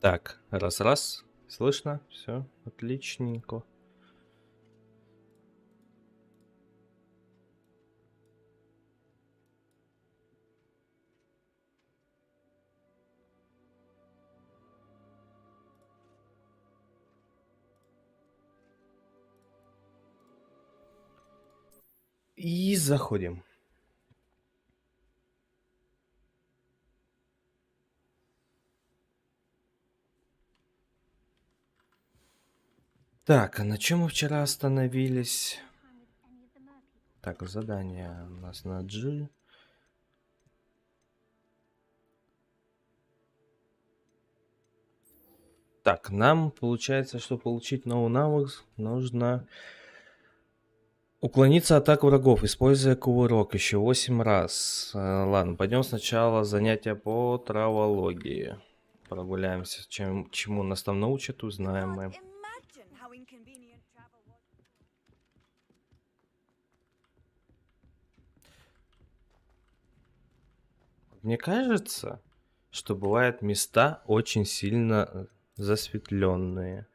Так, раз-раз. Слышно? Все, отличненько. И заходим. Так, а на чем мы вчера остановились? Так, задание у нас на G. Так, нам получается, что получить новый навык, нужно уклониться от атак врагов, используя кувырок еще 8 раз. Ладно, пойдем сначала занятия по травологии. Прогуляемся, чему нас там научат, узнаем мы. Мне кажется, что бывают места очень сильно засветленные.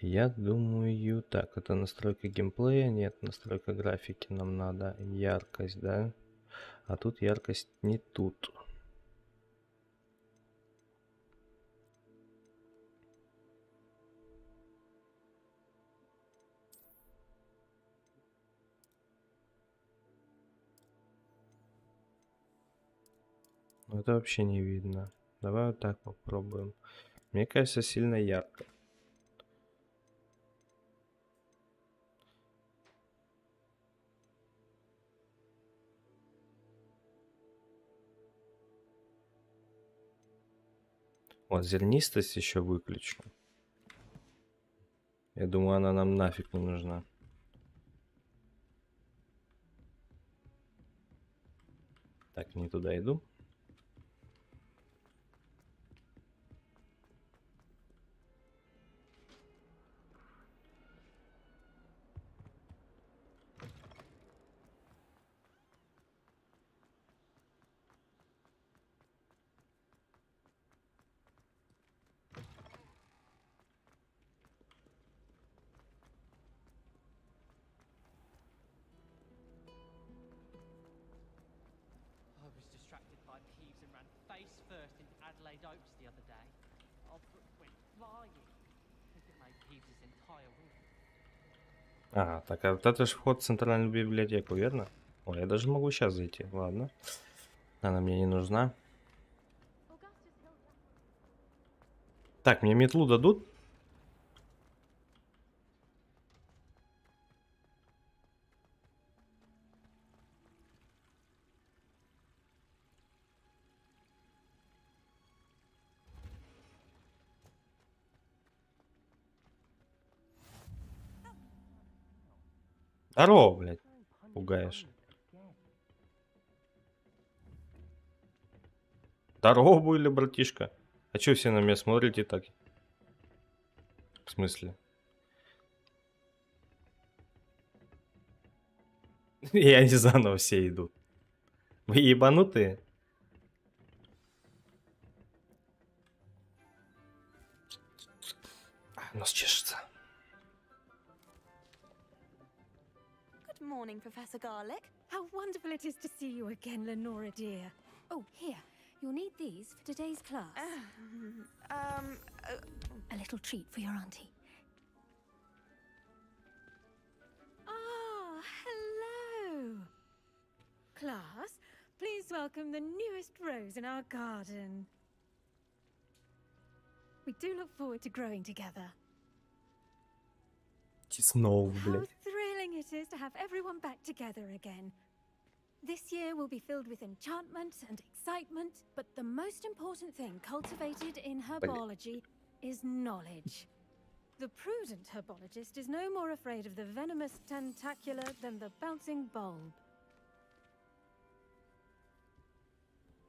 Я думаю, так, это настройка геймплея, нет, настройка графики нам надо, яркость, да? А тут яркость не тут. Ну, это вообще не видно. Давай вот так попробуем. Мне кажется, сильно ярко. Вот, зернистость еще выключу. Я думаю, она нам нафиг не нужна. Так, не туда иду. I was distracted by Peeves and ran face first into Adelaide Oaks the other day. Our book went flying. I think it made Peeves' entire week. Ага, так, а вот это же вход в центральную библиотеку, верно? Ой, я даже могу сейчас зайти, ладно. Она мне не нужна. Так, мне метлу дадут? Здорово, блядь. Пугаешь. Здорово были, братишка. А чё все на меня смотрите так? В смысле? И они заново все идут. Вы ебанутые? Нос чешется. Good morning, Professor Garlick. How wonderful it is to see you again, Lenora dear. Oh, here. You'll need these for today's class. A little treat for your auntie. Ah, hello. Class, please welcome the newest rose in our garden. We do look forward to growing together. Снова, How блядь. thrilling it is to have everyone back together again. This year will be filled with enchantment and excitement, but the most important thing cultivated in herbology is knowledge. The prudent herbologist is no more afraid of the venomous tentacula than the bouncing bulb.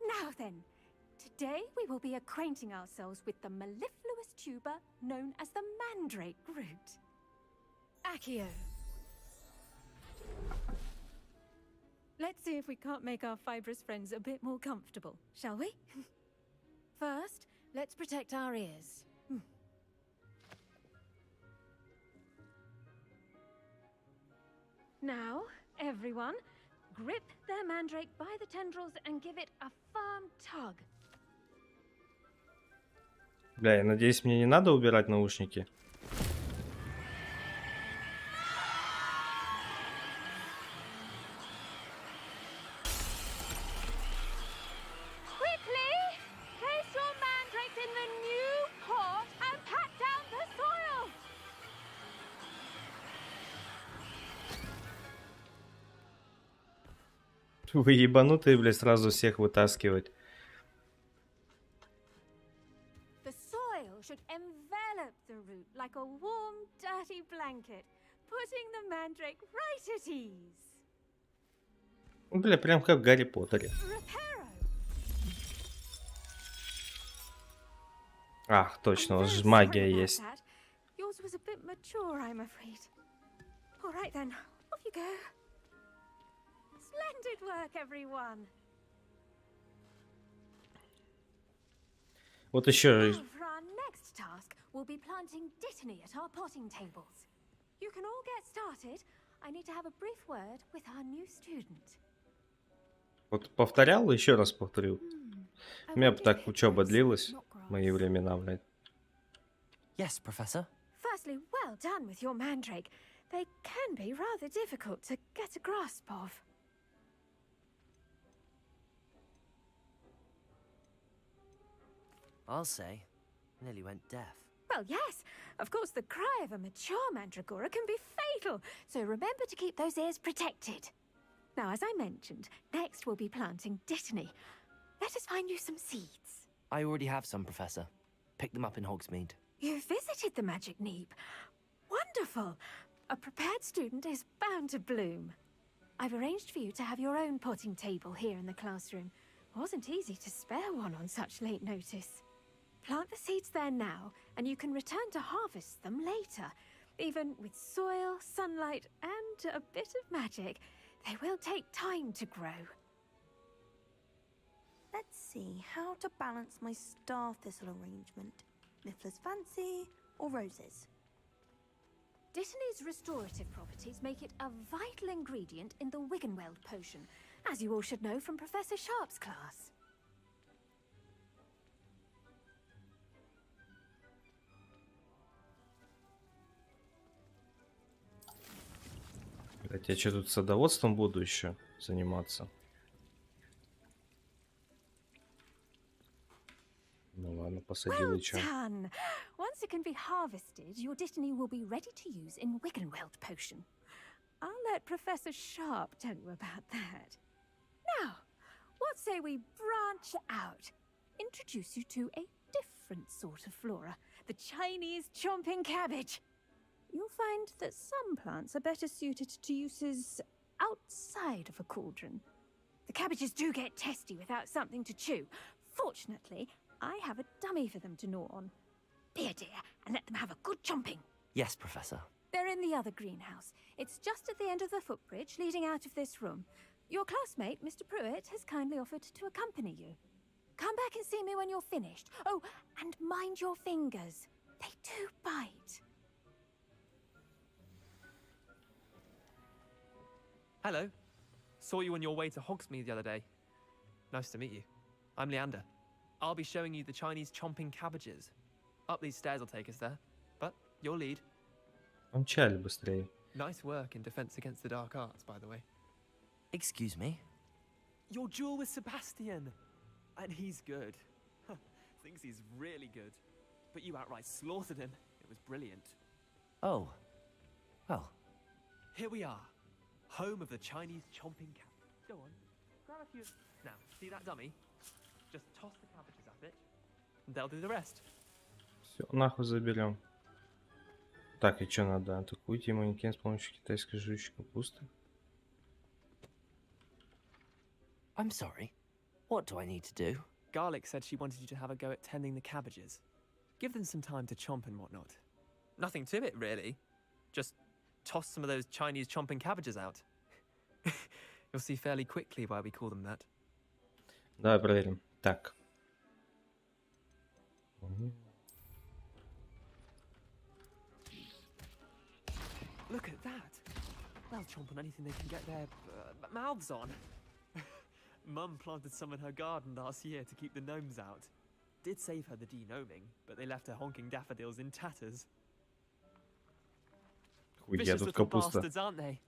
Now then, today we will be acquainting ourselves with the mellifluous tuber known as the mandrake root. Accio. Let's see if we can't make our fibrous friends a bit more comfortable, shall we? First, Let's protect our ears. Now, everyone, grip their mandrake by the tendrils and give it a firm tug. Бля, я надеюсь, мне не надо убирать наушники. Quickly, place your mandrakes in the new pot and pat down the soil. Вы ебанутые, блядь, сразу всех вытаскивать. The soil should envelop the root like a warm, dirty blanket, putting the mandrake right at ease. Бля, прям как в Гарри Поттере. Reparo. Ах, точно, у I'm вас very же sorry магия about есть. that. Yours was a bit mature, I'm afraid. All right then, off you go. Splendid work, everyone. Вот еще. Now, for our next task, we'll be planting dittany at our potting tables. You can all get started. I need to have a brief word with our new student. Вот повторял, еще раз повторю. I У меня бы wanted так учеба hippos, длилась. not В мои grass. времена, блядь. Yes, Professor. Firstly, well done with your mandrake. They can be rather difficult to get a grasp of. I'll say. Nearly went deaf. Well, yes. Of course, the cry of a mature mandragora can be fatal, so remember to keep those ears protected. Now, as I mentioned, next we'll be planting dittany. Let us find you some seeds. I already have some, Professor. Picked them up in Hogsmeade. You visited the Magic Neep. Wonderful. A prepared student is bound to bloom. I've arranged for you to have your own potting table here in the classroom. Wasn't easy to spare one on such late notice. Plant the seeds there now, and you can return to harvest them later. Even with soil, sunlight, and a bit of magic, they will take time to grow. Let's see how to balance my star thistle arrangement. Niffler's fancy or roses? Dittany's restorative properties make it a vital ingredient in the Wiggenweld potion, as you all should know from Professor Sharp's class. Блядь, я что, тут садоводством буду еще заниматься? Ну ладно, посадил Well и чё. done! Once it can be harvested, your dittany will be ready to use in Wiggenweld potion. I'll let Professor Sharp tell you about that. Now, what say we branch out? Introduce you to a different sort of flora, the Chinese chomping cabbage. You'll find that some plants are better suited to uses outside of a cauldron. The cabbages do get testy without something to chew. Fortunately, I have a dummy for them to gnaw on. Be a dear and let them have a good chomping. Yes, Professor. They're in the other greenhouse. It's just at the end of the footbridge leading out of this room. Your classmate, Mr. Pruitt, has kindly offered to accompany you. Come back and see me when you're finished. Oh, and mind your fingers. They do bite. Hello. Saw you on your way to Hogsmeade the other day. Nice to meet you. I'm Leander. I'll be showing you the Chinese chomping cabbages. Up these stairs will take us there, but you'll lead. Помчали быстрее. Nice work in Defense Against the Dark Arts, by the way. Excuse me? Your duel with Sebastian! And he's good. Thinks he's really good. But you outright slaughtered him. It was brilliant. Oh. Well, Here we are. Home of the Chinese chomping cabbage. Go on. Grab a few. Now, see that dummy? Just toss the cabbages at it. And they'll do the rest. Все, нахуй заберем. Так, и что надо? Атакуйте манекен с помощью китайской жующей капусты. I'm sorry. What do I need to do? Garlic said she wanted you to have a go at tending the cabbages. Give them some time to chomp and whatnot. Nothing to it, really. Just toss some of those Chinese chomping cabbages out. You'll see fairly quickly why we call them that. Давай проверим. Так. Look at that. They'll chomp on anything they can get their mouths on. Mum planted some in her garden last year to keep the gnomes out. Did save her the de-gnoming, but they left her honking daffodils in tatters. Хуя Vicious тут little капуста. bastards, aren't they?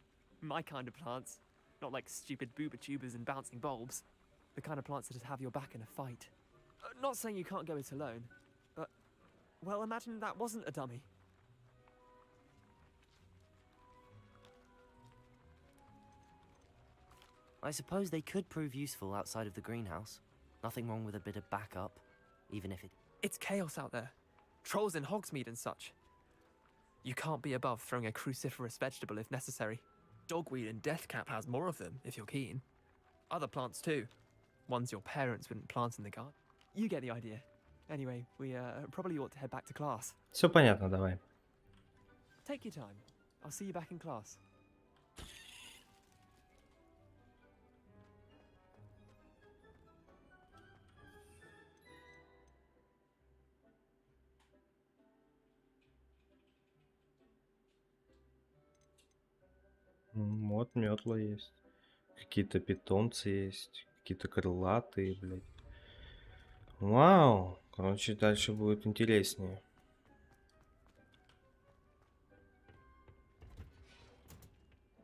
My kind of plants. Not like stupid booba tubers and bouncing bulbs. The kind of plants that'd have your back in a fight. Not saying you can't go it alone, but, well, imagine that wasn't a dummy. I suppose they could prove useful outside of the greenhouse. Nothing wrong with a bit of backup, even if it... It's chaos out there. Trolls in Hogsmeade and such. You can't be above throwing a cruciferous vegetable if necessary. Dogweed and deathcap has more of them, if you're keen. Other plants too. Ones your parents wouldn't plant in the garden. You get the idea. Anyway, we probably ought to head back to class. Все понятно, давай. Take your time. I'll see you back in class. Вот метла есть. Какие-то питомцы есть. Какие-то крылатые, блядь. Вау! Короче, дальше будет интереснее.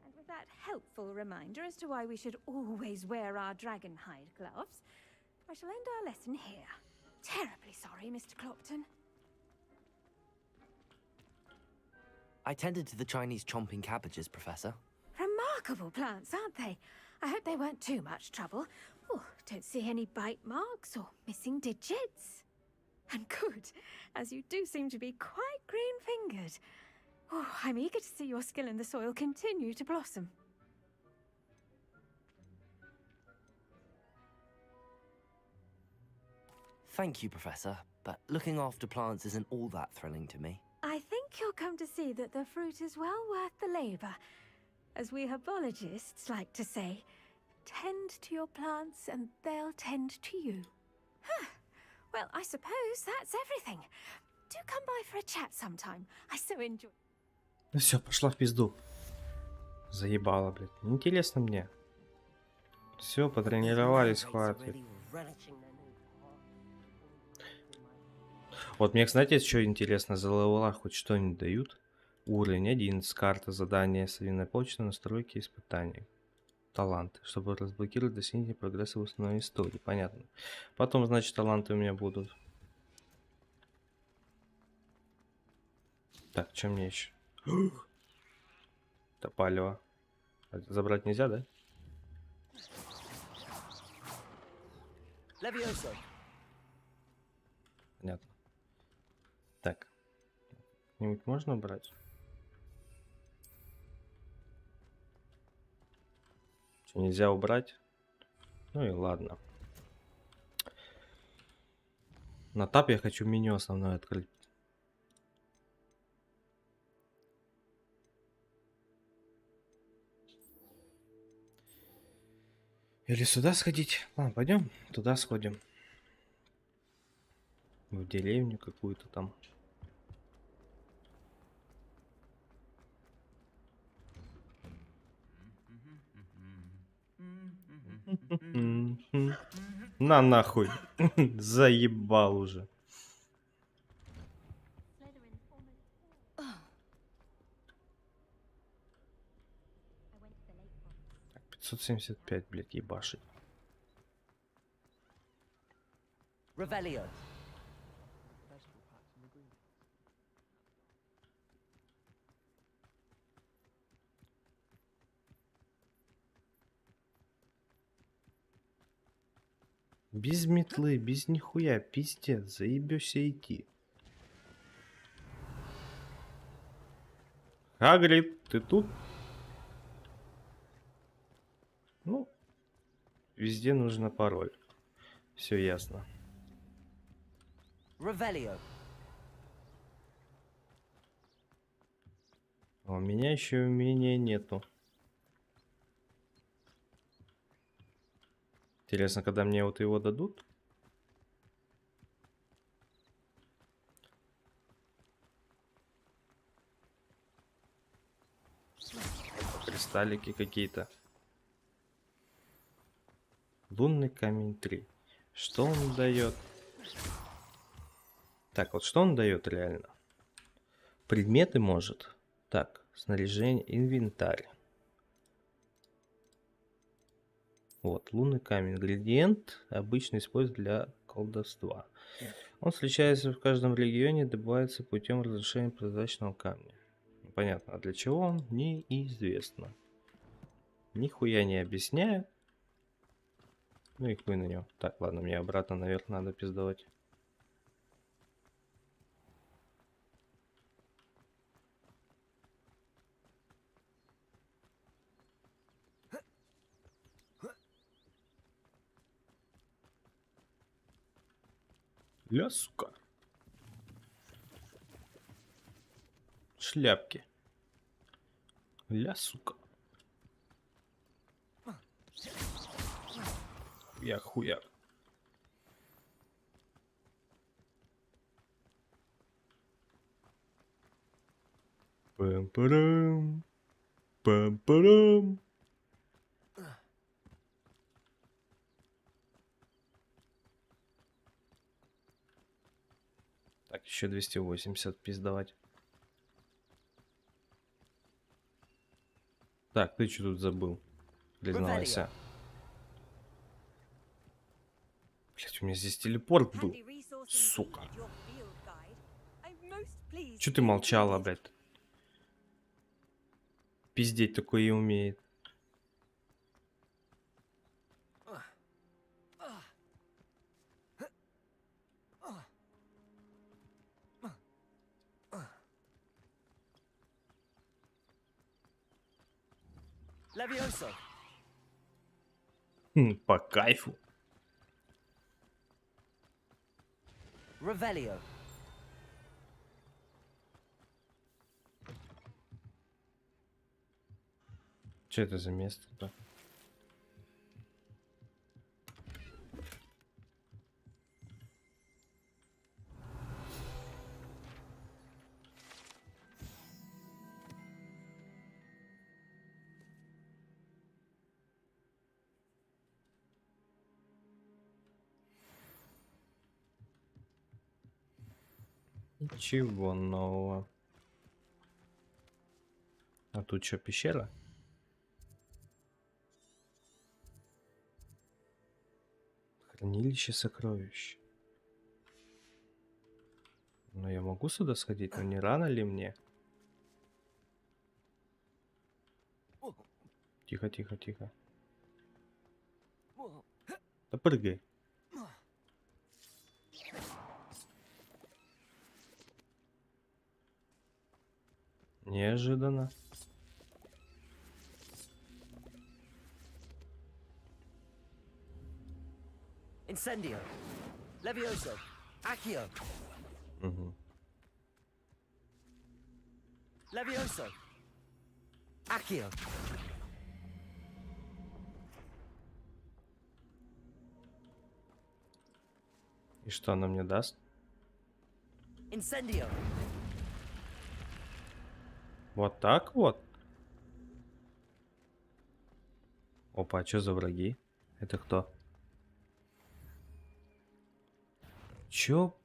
And with that helpful reminder as to why we should always wear our dragon hide gloves, I shall end our lesson here. Terribly sorry, Mr. Clopton. I tended to the Chinese chomping cabbages, Professor. Remarkable plants, aren't they? I hope they weren't too much trouble. Oh, don't see any bite marks or missing digits. And good, as you do seem to be quite green-fingered. Oh, I'm eager to see your skill in the soil continue to blossom. Thank you, Professor, but looking after plants isn't all that thrilling to me. I think you'll come to see that the fruit is well worth the labor. As we herbologists like to say, tend to your plants and they'll tend to you. Huh. Well, I suppose that's everything. Do come by for a chat sometime. I so enjoy. Ну все, пошла в пизду. Заебала, блядь. Интересно мне. Все, потренировались, хватит. Вот мне, кстати, что интересно, за левелах хоть что-нибудь дают? Уровень 11, карта, задание, совиная почта, настройки, испытания. Таланты, чтобы разблокировать достижение прогресса в основной истории. Понятно. Потом, значит, таланты у меня будут. Так, что мне еще? Топалево. Забрать нельзя, да? Понятно. Так. Что-нибудь можно брать? Что, нельзя убрать? Ну и ладно. На тап я хочу меню основное открыть. Или сюда сходить? Ладно, пойдем туда сходим. В деревню какую-то там. На нахуй. Заебал уже. Так, 575, блядь, ебашить. Revelio. Без метлы, без нихуя, пиздец, заебёшься идти. Хагрид, ты тут? Ну, везде нужно пароль. Все ясно. Revelio. А у меня еще умения нету. Интересно, когда мне вот его дадут? кристаллики какие-то. Лунный камень 3. Что он дает? Так, вот что он дает реально? Предметы может. Так, снаряжение, инвентарь. Вот, лунный камень. Ингредиент обычно используют для колдовства. Он встречается в каждом регионе, добывается путем разрушения прозрачного камня. Понятно, а для чего он? Неизвестно. Нихуя не объясняют. Ну и хуй на него. Так, ладно, мне обратно наверх надо пиздовать. Ля, сука. Шляпки. Ля, сука. Я хуя. Пам-парам. Пам-парам. Так, еще 280 пиздовать. Так, ты что тут забыл? Признавайся. Блять, у меня здесь телепорт был. Сука. Че ты молчала, блядь? Пиздеть такое и умеет. Levioso. По кайфу. Revelio. Что это за место-то? Ничего нового. А тут что, пещера? Хранилище сокровищ. Но я могу сюда сходить, но не рано ли мне? Тихо, тихо, тихо. Да прыгай. Неожиданно. Incendio. Levioso. Accio. Угу. Levioso. Accio. И что она мне даст? Incendio. Вот так вот? Опа, а что за враги? Это кто? Чё?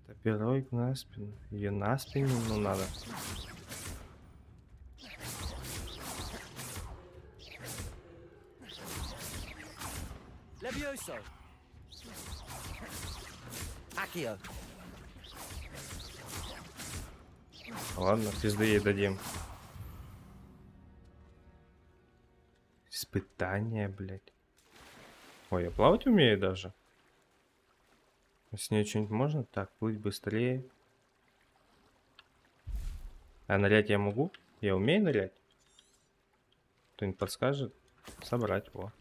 Топировик на спину. Ее на спину, ну надо. Levioso. Accio. Ладно, пизды ей дадим. Испытание, блядь. Ой, я плавать умею даже. С ней что-нибудь можно? Так, плыть быстрее. А нырять я могу? Я умею нырять? Кто-нибудь подскажет? Собрать его.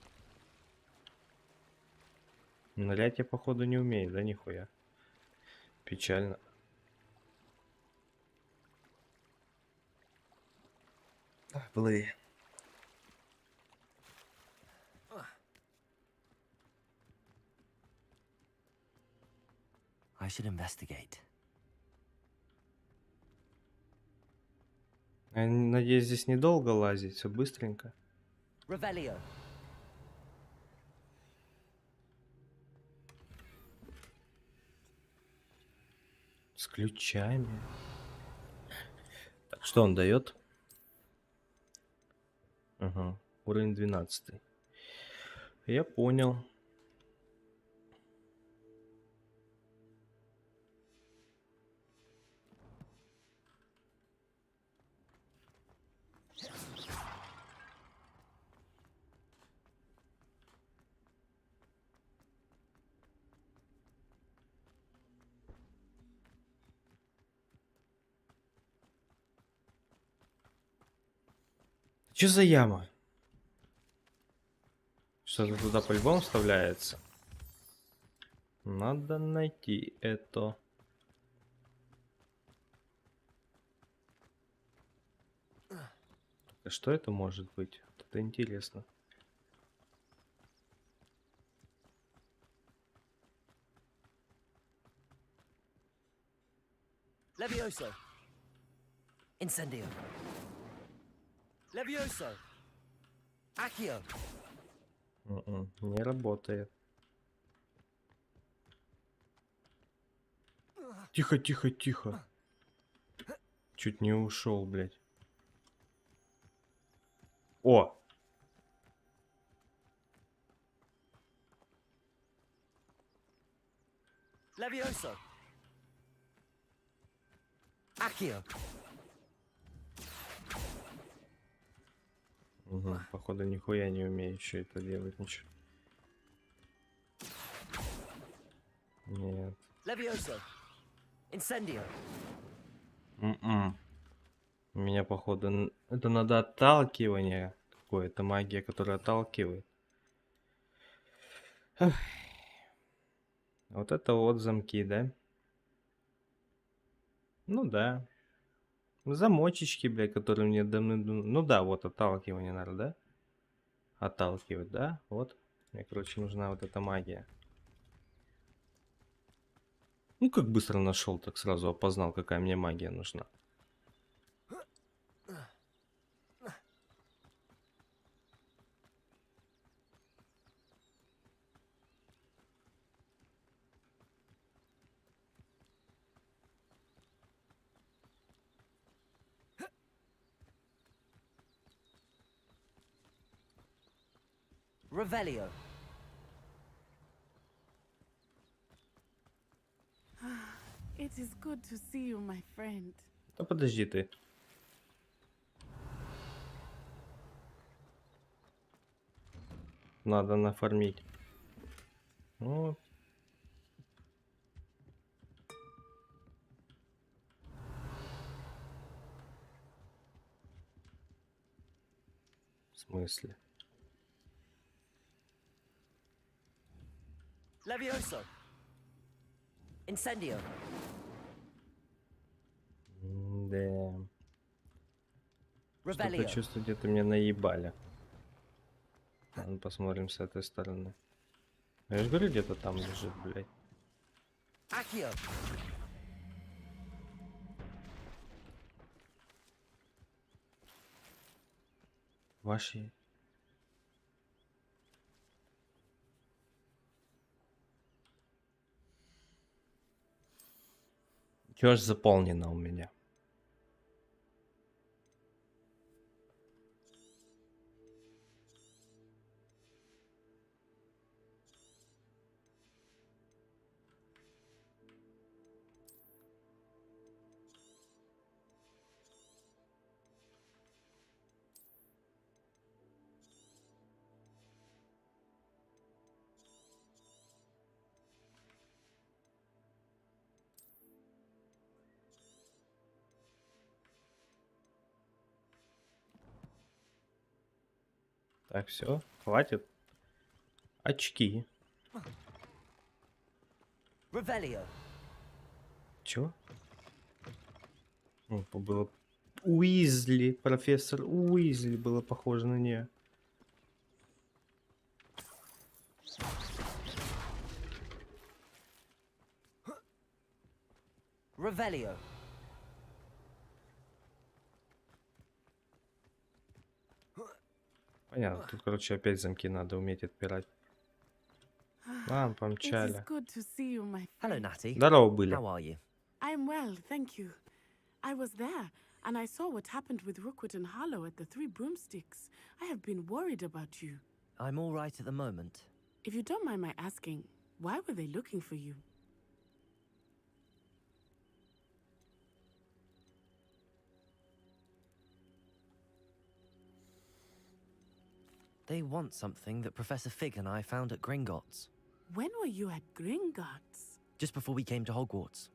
Нырять я, походу, не умею, да нихуя. Печально. Плыви. should investigate. Я надеюсь, здесь недолго лазить, все быстренько. Revelio. С ключами. Так, что он дает? Ага, уровень 12. Я понял. Что за яма? Что-то туда по-любому вставляется. Надо найти это. А что это может быть? Это интересно. Levioso. Incendio. Levioso. Accio. Не работает. Тихо, тихо, тихо. Чуть не ушел, блядь. О! Levioso. Accio. Угу, походу, нихуя не умею еще это делать, ничего. Нет. Levioso. Incendio. У меня, походу, это надо отталкивание какое-то, магия, которая отталкивает. Эх. Вот это вот замки, да? Ну да. Замочечки, блядь, которые мне давно... Ну да, вот отталкивание надо, да? Отталкивать, да? Вот. Мне, короче, нужна вот эта магия. Ну, как быстро нашел, так сразу опознал, какая мне магия нужна. Revelio. It is good to see you, my friend. Да подожди ты. Надо нафармить. Ну. В смысле? Levioso. Incendio. Да. Что-то Revelio. чувствую, где-то меня наебали. Ладно, посмотрим с этой стороны. Я же говорю, где-то там лежит, блядь. Accio. Ваши. Чё ж заполнено у меня? Так, все, хватит. Очки. Revelio. Чё? Было Уизли, профессор Уизли было похоже на нее. Revelio. Понятно, тут, короче, опять замки надо уметь отпирать. Ладно, It is помчали. good to see you, my Hello, friend. Natty. Здорово были. How are you? I'm well, thank you. I was there, and I saw what happened with Rookwood and Harlow at the Three Broomsticks. I have been worried about you. I'm all right at the moment. If you don't mind my asking, why were they looking for you? They want something that Professor Fig and I found at Gringotts. When were you at Gringotts? Just before we came to Hogwarts.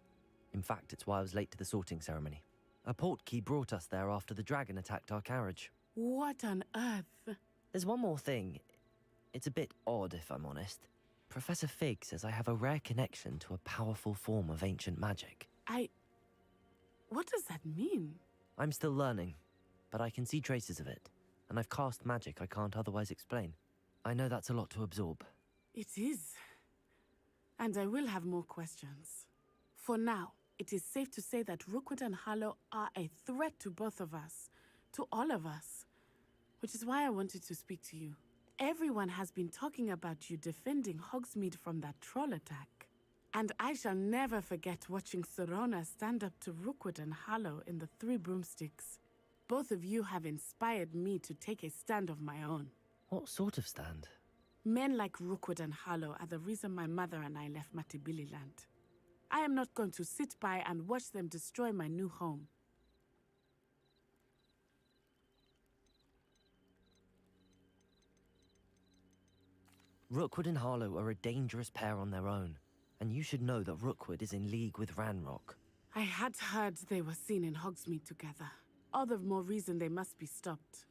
In fact, it's why I was late to the sorting ceremony. A portkey brought us there after the dragon attacked our carriage. What on earth? There's one more thing. It's a bit odd, if I'm honest. Professor Fig says I have a rare connection to a powerful form of ancient magic. What does that mean? I'm still learning, but I can see traces of it, and I've cast magic I can't otherwise explain. I know that's a lot to absorb. It is. And I will have more questions. For now, it is safe to say that Rookwood and Harlow are a threat to both of us, to all of us, which is why I wanted to speak to you. Everyone has been talking about you defending Hogsmeade from that troll attack. And I shall never forget watching Serona stand up to Rookwood and Harlow in the Three Broomsticks. Both of you have inspired me to take a stand of my own. What sort of stand? Men like Rookwood and Harlow are the reason my mother and I left Matibililand. I am not going to sit by and watch them destroy my new home. Rookwood and Harlow are a dangerous pair on their own, and you should know that Rookwood is in league with Ranrock. I had heard they were seen in Hogsmeade together. All the more reason they must be stopped.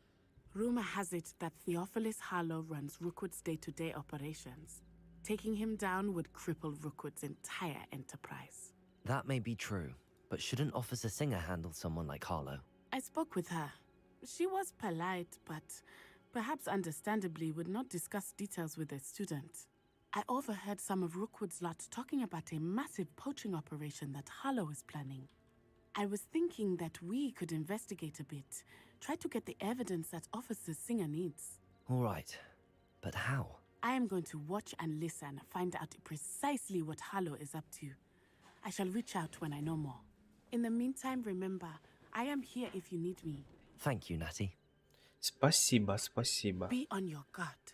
Rumor has it that Theophilus Harlow runs Rookwood's day-to-day operations. Taking him down would cripple Rookwood's entire enterprise. That may be true, but shouldn't Officer Singer handle someone like Harlow? I spoke with her. She was polite, but perhaps understandably would not discuss details with a student. I overheard some of Rookwood's lot talking about a massive poaching operation that Harlow is planning. I was thinking that we could investigate a bit, try to get the evidence that Officer Singer needs. All right, but how? I am going to watch and listen, find out precisely what Harlow is up to. I shall reach out when I know more. In the meantime, remember, I am here if you need me. Thank you, Natty. Спасибо, спасибо. Be on your guard.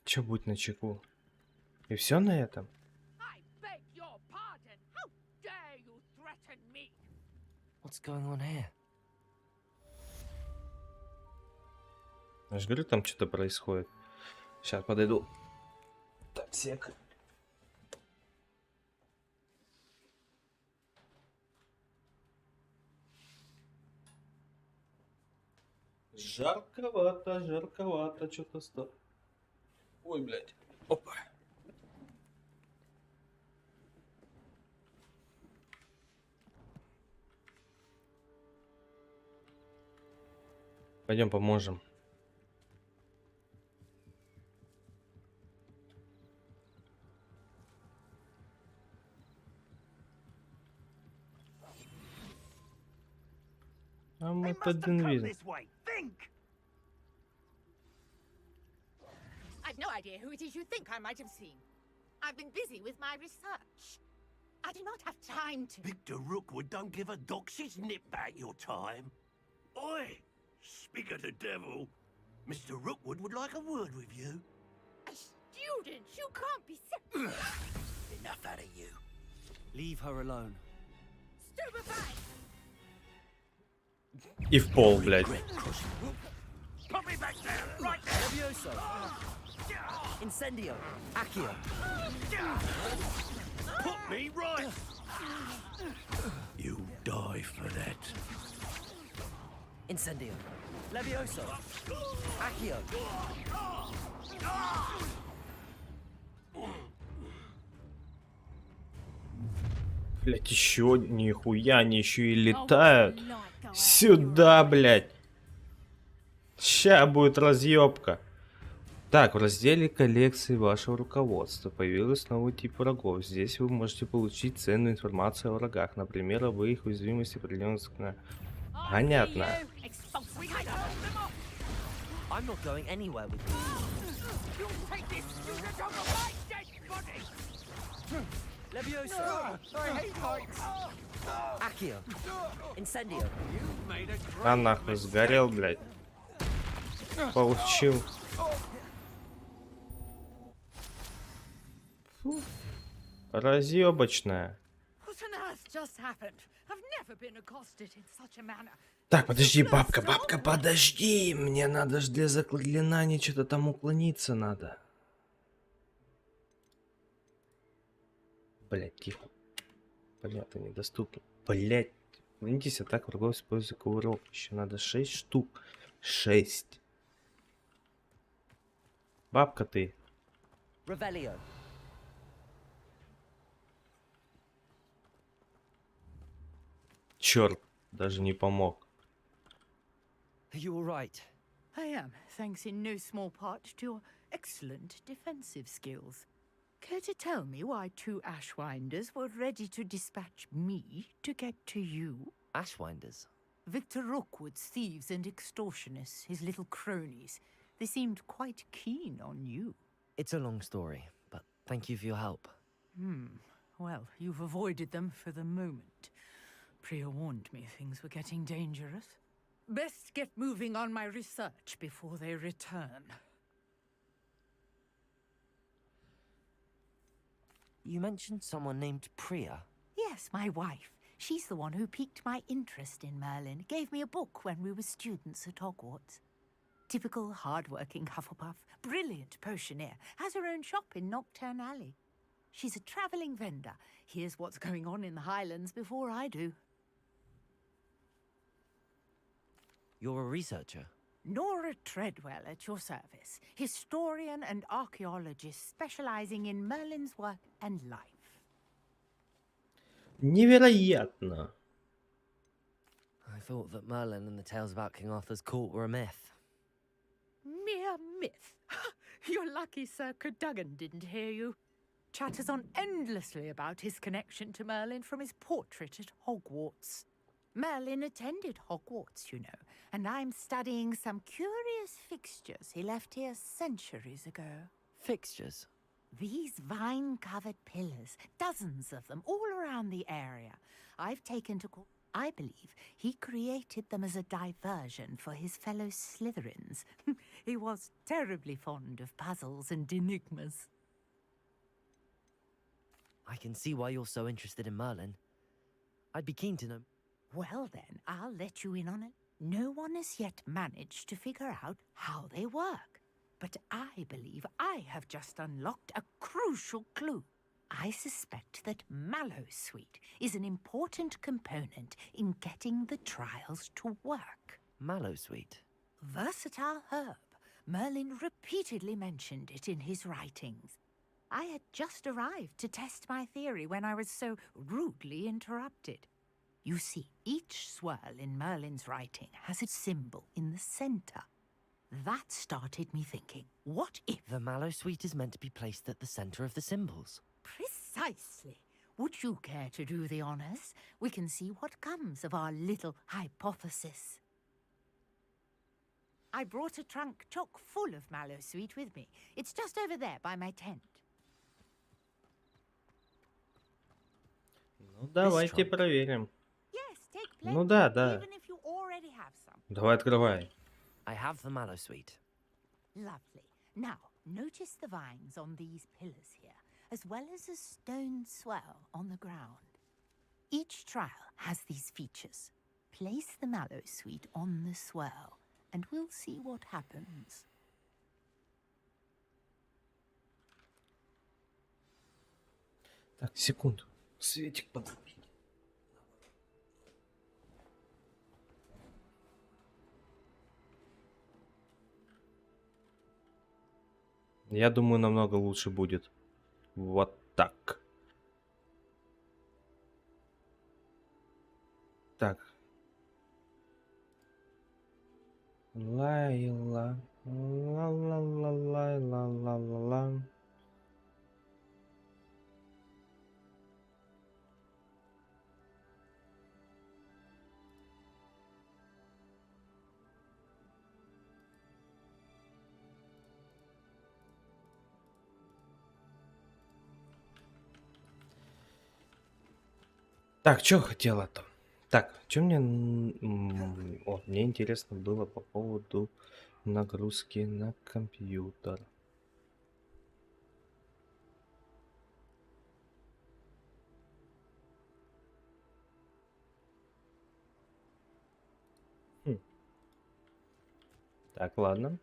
Чё будет на чеку? И все на этом? I beg your pardon. How dare you threaten me? What's going on here? Я же говорю, там что-то происходит. Сейчас подойду. Так, сек. Жарковато, жарковато, что-то стало. Ой, блядь. Опа. Пойдем поможем. А мы под инвизом. I've no idea who it is you think I might have seen. I've been busy with my research. I do not have time to... Victor Rookwood don't give a doxy's nip back your time. Oi! Speak of the devil. Mr. Rookwood would like a word with you. A student! You can't be sick. Enough out of you. Leave her alone. Stupefy! И в пол, блядь. Put me back down, right there! Levioso! Incendio! Accio! Put me right! You die for that. Incendio! Levioso! Accio! Блядь, еще нихуя, они еще и летают. Сюда, блядь. Ща будет разъебка. Так, в разделе коллекции вашего руководства появился новый тип врагов. Здесь вы можете получить ценную информацию о врагах, например, об их уязвимости определенных. Понятно. I'm not going anywhere with you. You'll take this student over my dead body! Leviosa! I hate heights! Accio! Incendio! You've made a great А нахуй сгорел, блядь. Получил. Фу. Разъебочная. What on earth just happened? I've never been accosted in such a manner. Так, подожди, бабка, бабка, подожди. Мне надо ж для заклинаний что-то там уклониться надо. Блядь, тихо. Понятно, недоступно. Блядь. Уклонитесь, а так врагов используя кувырок. Еще надо 6 штук. 6. Бабка ты. Revelio! Черт, даже не помог. Are you alright? I am, thanks in no small part to your excellent defensive skills. Care to tell me why 2 Ashwinders were ready to dispatch me to get to you? Ashwinders? Victor Rookwood's thieves and extortionists, his little cronies. They seemed quite keen on you. It's a long story, but thank you for your help. Well, you've avoided them for the moment. Priya warned me things were getting dangerous. Best get moving on my research before they return. You mentioned someone named Priya. Yes, my wife. She's the one who piqued my interest in Merlin. Gave me a book when we were students at Hogwarts. Typical hard-working Hufflepuff, brilliant potioneer, has her own shop in Nocturne Alley. She's a travelling vendor. Hears what's going on in the Highlands before I do. You're a researcher? Nora Treadwell at your service, historian and archaeologist specializing in Merlin's work and life. Невероятно. I thought that Merlin and the tales about King Arthur's court were a myth. Mere myth. You're lucky Sir Cadogan didn't hear you. Chatters on endlessly about his connection to Merlin from his portrait at Hogwarts. Merlin attended Hogwarts, you know, and I'm studying some curious fixtures he left here centuries ago. Fixtures? These vine-covered pillars, dozens of them, all around the area. I've taken to call. I believe he created them as a diversion for his fellow Slytherins. He was terribly fond of puzzles and enigmas. I can see why you're so interested in Merlin. I'd be keen to know. Well then, I'll let you in on it. No one has yet managed to figure out how they work. But I believe I have just unlocked a crucial clue. I suspect that Mallowsweet is an important component in getting the trials to work. Mallowsweet? Versatile herb. Merlin repeatedly mentioned it in his writings. I had just arrived to test my theory when I was so rudely interrupted. You see, each swirl in Merlin's writing has a symbol in the center. That started me thinking, what if... The Mallowsweet is meant to be placed at the center of the symbols. Precisely. Would you care to do the honors? We can see what comes of our little hypothesis. I brought a trunk chock full of Mallowsweet with me. It's just over there by my tent. Ну, давайте проверим. Yes, take Ну plenty, да, да. even if you already have some. Давай открывай. I have the Mallowsweet. Lovely. Now, notice the vines on these pillars here, as well as a stone swell on the ground. Each trial has these features. Place the Mallowsweet on the swell, and we'll see what happens. Так, секунду. Светик подожди. Я думаю, намного лучше будет. Вот так. Так. Лайла. Ла-ла-ла-лайла. Так, что хотела-то? Так, что мне... О, мне интересно было по поводу нагрузки на компьютер. Хм. Так, ладно.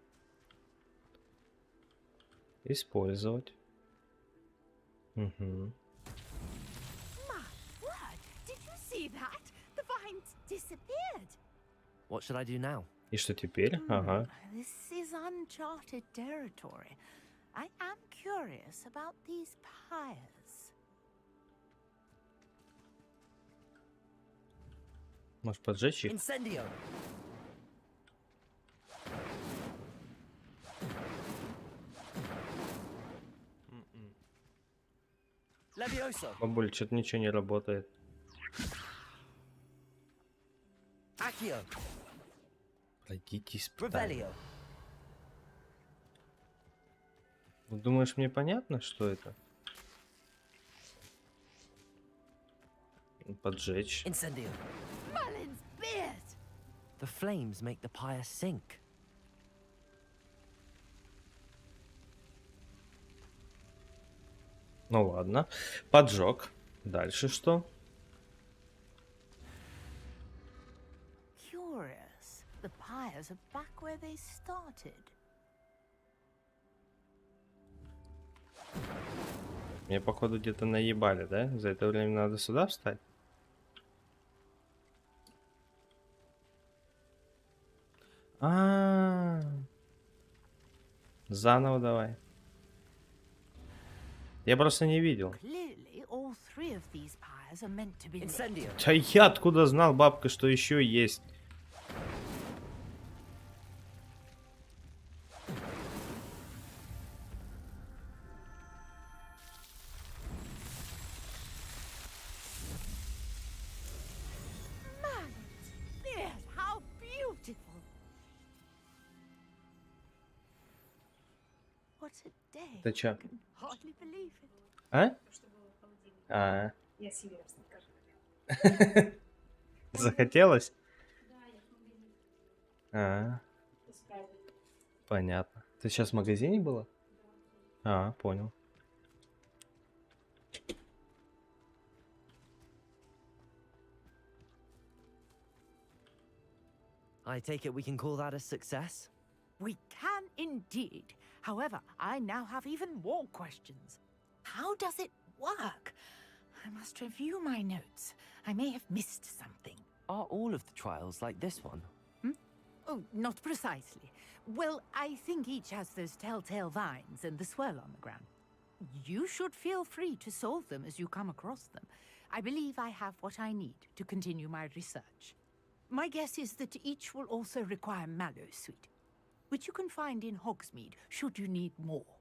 Использовать. Угу. My word! Did you see that? The vines disappeared. What should I do now? И что теперь? Ага. This is uncharted territory. I am curious about these pyres. Может, поджечь их? Incendio! Levioso! Бабуль, что-то ничего не работает. Accio! Пройдите испытание. Revelio! Думаешь, мне понятно, что это? Поджечь. Incendio! Merlin's beard! The flames make the pyre sink. Ну ладно. Поджег. Дальше что? Curious. The pyres are back where they started. Мне, походу, где-то наебали, да? За это время надо сюда встать? Заново давай. Я просто не видел. Clearly, all three of these pyres are meant to be lit. Incendio! Да я откуда знал, бабка, что еще есть? Merlin's beard! How beautiful! What a day. Ты чё? I can hardly believe it. А? А. Захотелось? А. Понятно. Ты сейчас в магазине была? А, понял. I take it we can call that a success? We can indeed. However, I now have even more questions. How does it work? I must review my notes. I may have missed something. Are all of the trials like this one? Oh, not precisely. Well, I think each has those telltale vines and the swirl on the ground. You should feel free to solve them as you come across them. I believe I have what I need to continue my research. My guess is that each will also require mallow sweet, which you can find in Hogsmeade should you need more.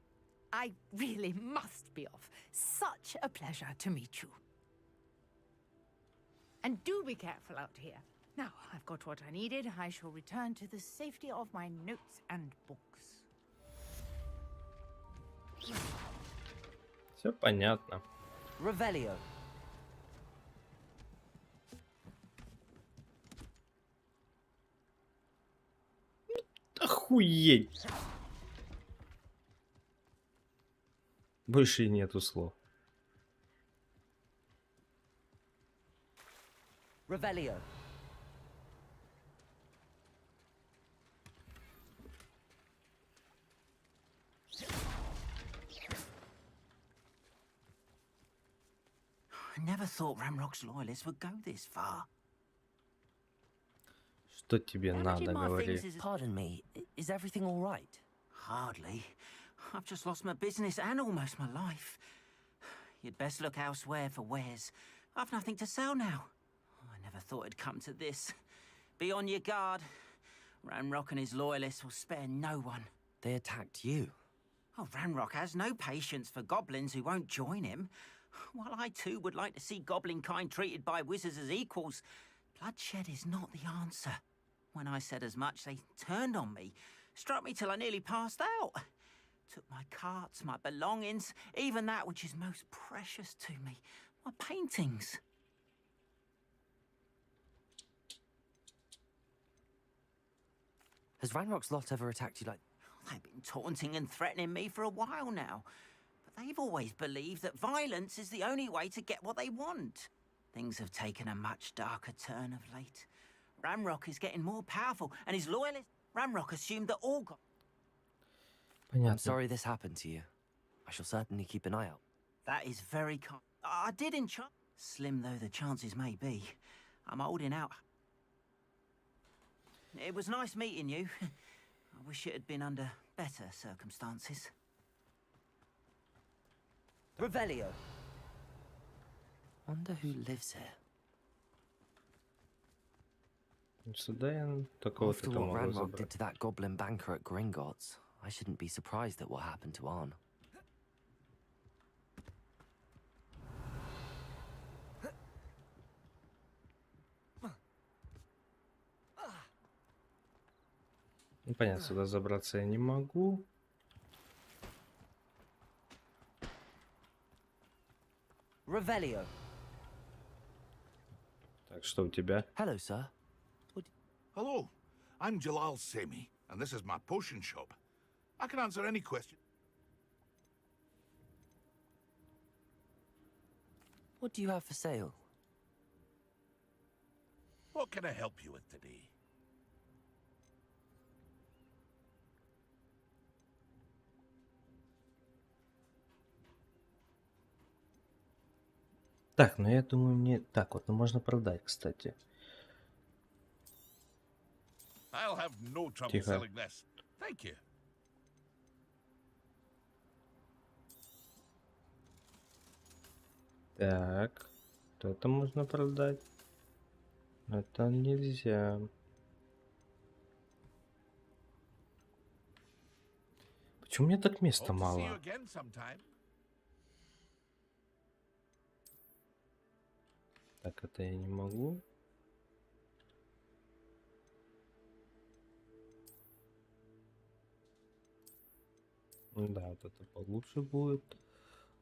I really must be off. Such a pleasure to meet you. And do be careful out here. Now, I've got what I needed. I shall return to the safety of my notes and books. Все понятно. Revelio! Охуеть! Больше нету слов. Revelio! I never thought Ramrock's loyalists would go this far. Что тебе надо, Damaging my говори. things is Pardon me, is everything all right? hardly. I've just lost my business and almost my life. You'd best look elsewhere for wares. I've nothing to sell now. I never thought it'd come to this. Be on your guard. Ranrock and his loyalists will spare no one. They attacked you. Oh, Ranrock has no patience for goblins who won't join him. While I too would like to see goblin kind treated by wizards as equals, bloodshed is not the answer. When I said as much, they turned on me, struck me till I nearly passed out. Took my carts, my belongings, even that which is most precious to me, my paintings. Has Ranrock's lot ever attacked you like... They've been taunting and threatening me for a while now. But they've always believed that violence is the only way to get what they want. Things have taken a much darker turn of late. Ranrock is getting more powerful, and his loyalists... Ranrock assumed that all... I'm Понятно. sorry this happened to you. I shall certainly keep an eye out. That is very kind. I did enchant. Slim though the chances may be, I'm holding out. It was nice meeting you. I wish it had been under better circumstances. Revelio. Wonder who lives here. Сюда я только вот After это what могу Ranrock did забрать. to that goblin banker at Gringotts, I shouldn't be surprised at what happened to Arn. Ну, понятно, сюда забраться я не могу. Revelio. Так, что у тебя? Hello, sir. Hello, I'm Jalal Semi, and this is my potion shop. I can answer any question. What do you have for sale? What can I help you with today? Так, ну я думаю, мне... Так, вот, ну можно продать, кстати. I'll have no trouble Тихо. selling this. Thank you. Так, вот это можно продать. Это нельзя. Почему у меня так места Hope to see you мало? again sometime. Так, это я не могу. Да, вот это получше будет.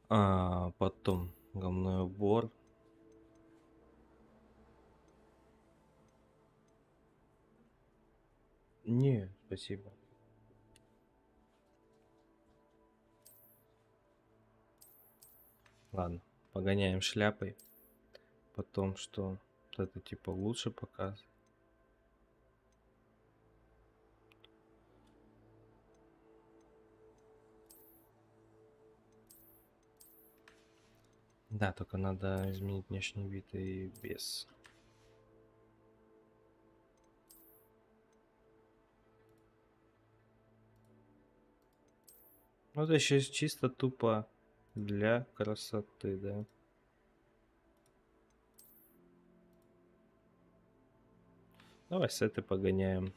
А потом говной убор. Не, спасибо. Ладно, погоняем шляпой. Потом что? Вот это типа лучше показывает. Да, только надо изменить внешний вид и без. Ну, это еще чисто тупо для красоты, да. Давай с этой погоняем.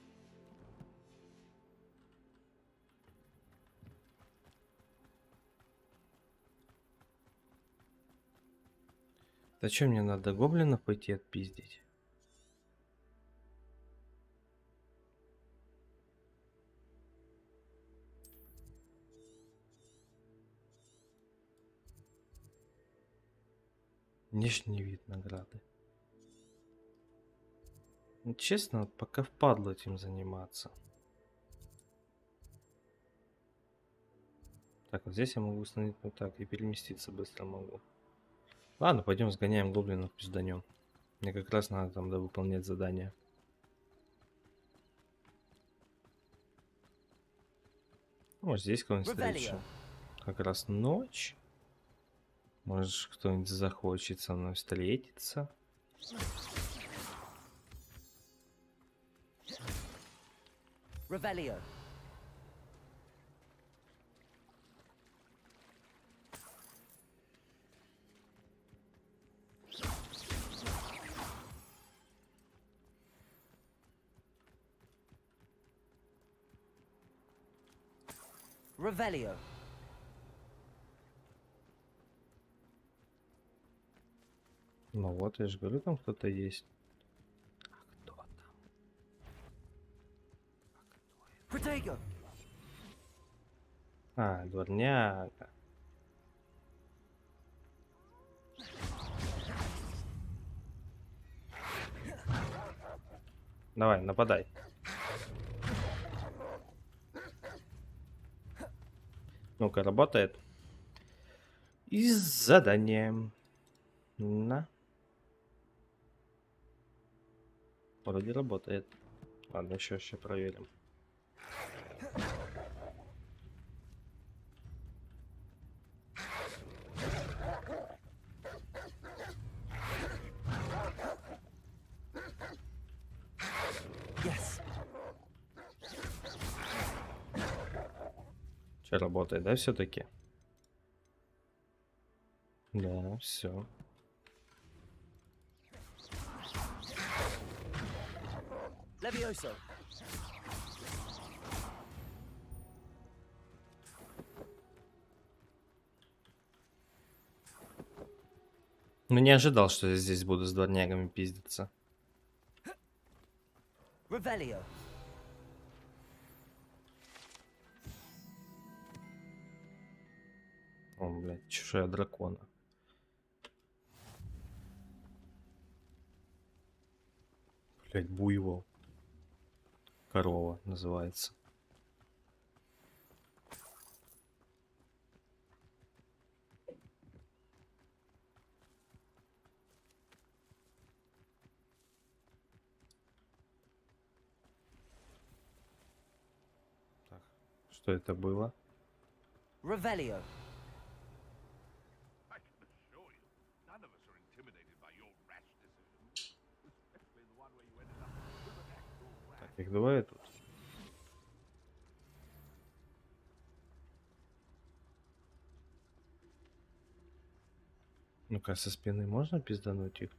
Зачем мне надо гоблинов пойти отпиздить? Внешний вид награды. Ну, честно, вот пока впадло этим заниматься. Так, вот здесь я могу установить вот так и переместиться быстро могу. Ладно, пойдем сгоняем гоблинов, пизданем. Мне как раз надо там выполнять задание. Может, здесь кого-нибудь встречу. Как раз ночь. Может, кто-нибудь захочет со мной встретиться. Revelio. Revelio. Ну вот, я же говорю, там кто-то есть. А кто там? Protego. А, дворняга. Давай, нападай. Ну-ка, работает. И с заданием. На. Вроде работает. Ладно, еще проверим. Yes. Че, работает, да, все-таки? Да, все. Levioso. Ну, не ожидал, что я здесь буду с дворнягами пиздиться. Revelio. О, блядь, чешуя дракона. Блядь, буйвол. Корова называется. Так, что это было? Revelio. I can assure you, none of us are intimidated by your rash decision. Especially the one where you ended up with an actual rat. Так, их двое тут. Ну-ка, со спины можно пиздануть их?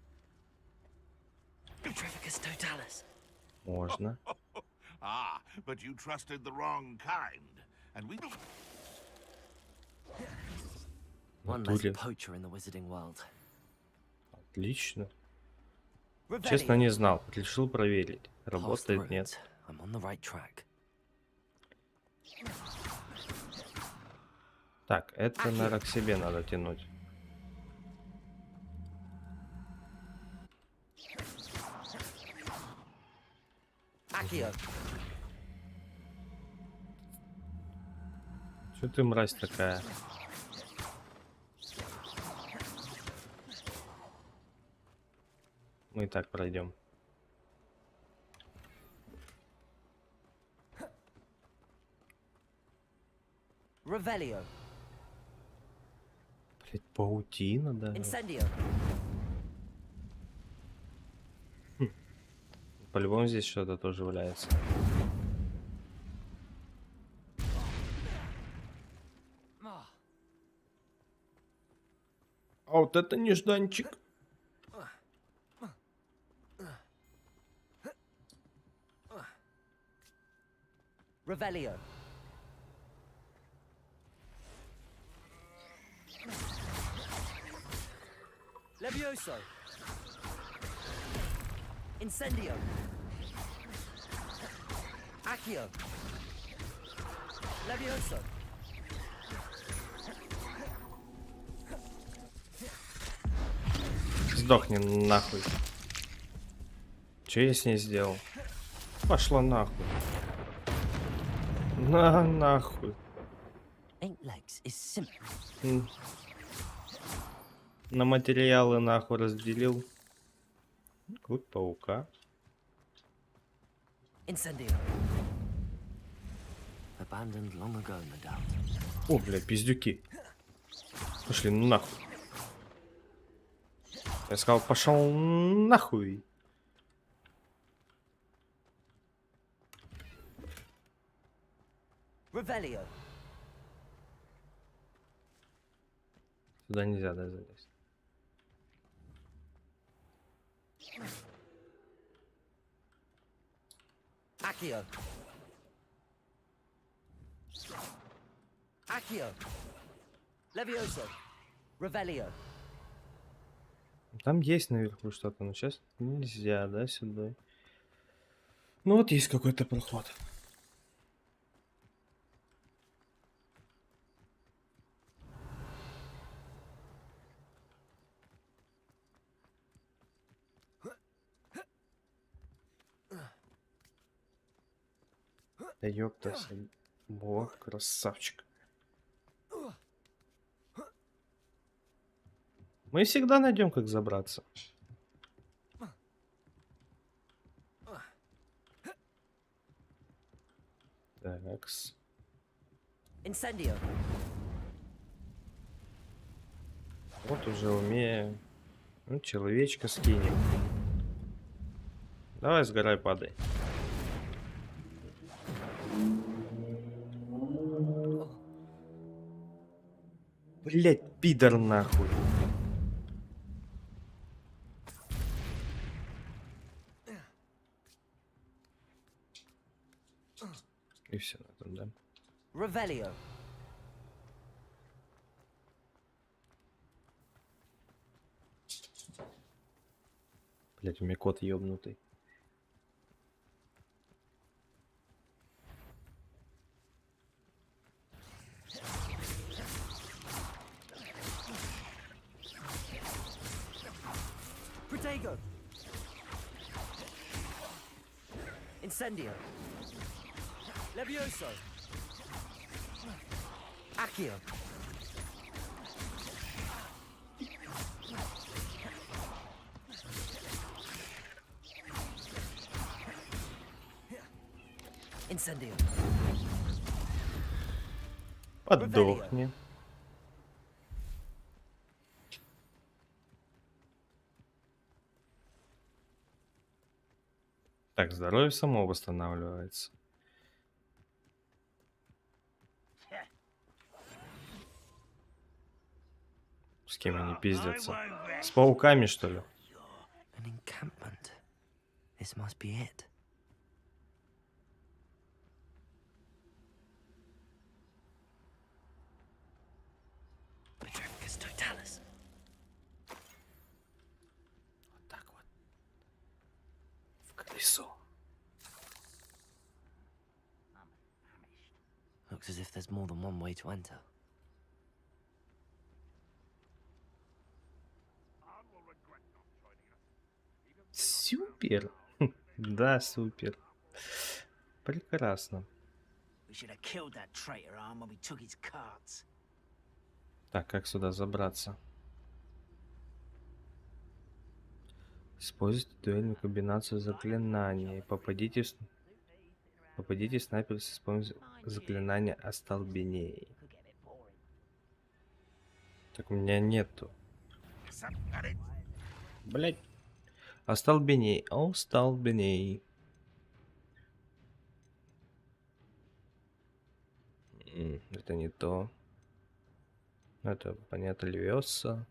Utrificus totalis. Можно. Ah, but you trusted the wrong kind. And we... One less Натуре. poacher in the wizarding world. Отлично. Revelio. Честно, не знал. Решил проверить. Past the Работает, нет. ruins. I'm on the right track. Так, это, наверное, к себе надо тянуть. Accio. Че ты, мразь такая? Мы и так пройдем. Revelio. Блять, паутина, да. Incendio. По-любому здесь что-то тоже валяется. А вот это нежданчик. Revelio. Levioso. Incendio. Accio. Levioso. Сдохни нахуй. Че я с ней сделал? Пошла нахуй. Нахуй. Eight legs is simple. На материалы нахуй разделил. Клык паука. Incendio. Abandoned long ago, no doubt. О, бля, пиздюки. Пошли нахуй. Я сказал, пошел нахуй. Revelio. Сюда нельзя, да, залезть. Accio. Accio. Levioso. Revelio. Там есть наверху что-то, но сейчас нельзя, да, сюда. Ну вот есть какой-то проход. Да ёпта, бог, красавчик. Мы всегда найдем, как забраться. Такс. Incendio. Вот уже умею. Ну, человечка скинем. Давай, сгорай, падай. Блять, пидор нахуй. И все на этом, да? Revelio. Блять, у меня кот ёбнутый. Protego. Incendio. Levioso. Accio. Incendio. Подохни. Так, здоровье само восстанавливается. С кем они пиздятся? С пауками, что ли? An encampment. This must be it. Petrificus totalis. Вот так вот. В колесо. Looks as if there's more than one way to enter. Супер. Да, супер. Прекрасно. We should have killed that traitor arm when we took his cards. Так, как сюда забраться? Используйте дуэльную комбинацию заклинаний. Попадите в снайпер с использованием заклинания остолбенений. Так у меня нету. Блять. Остолбеней. Остолбеней. Это не то. Это, понятно, Левиоса.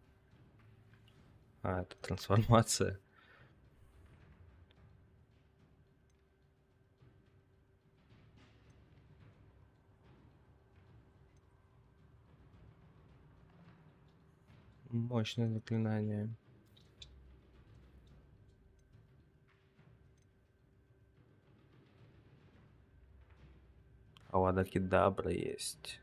А, это трансформация. Мощное заклинание. Авада Кедабра есть.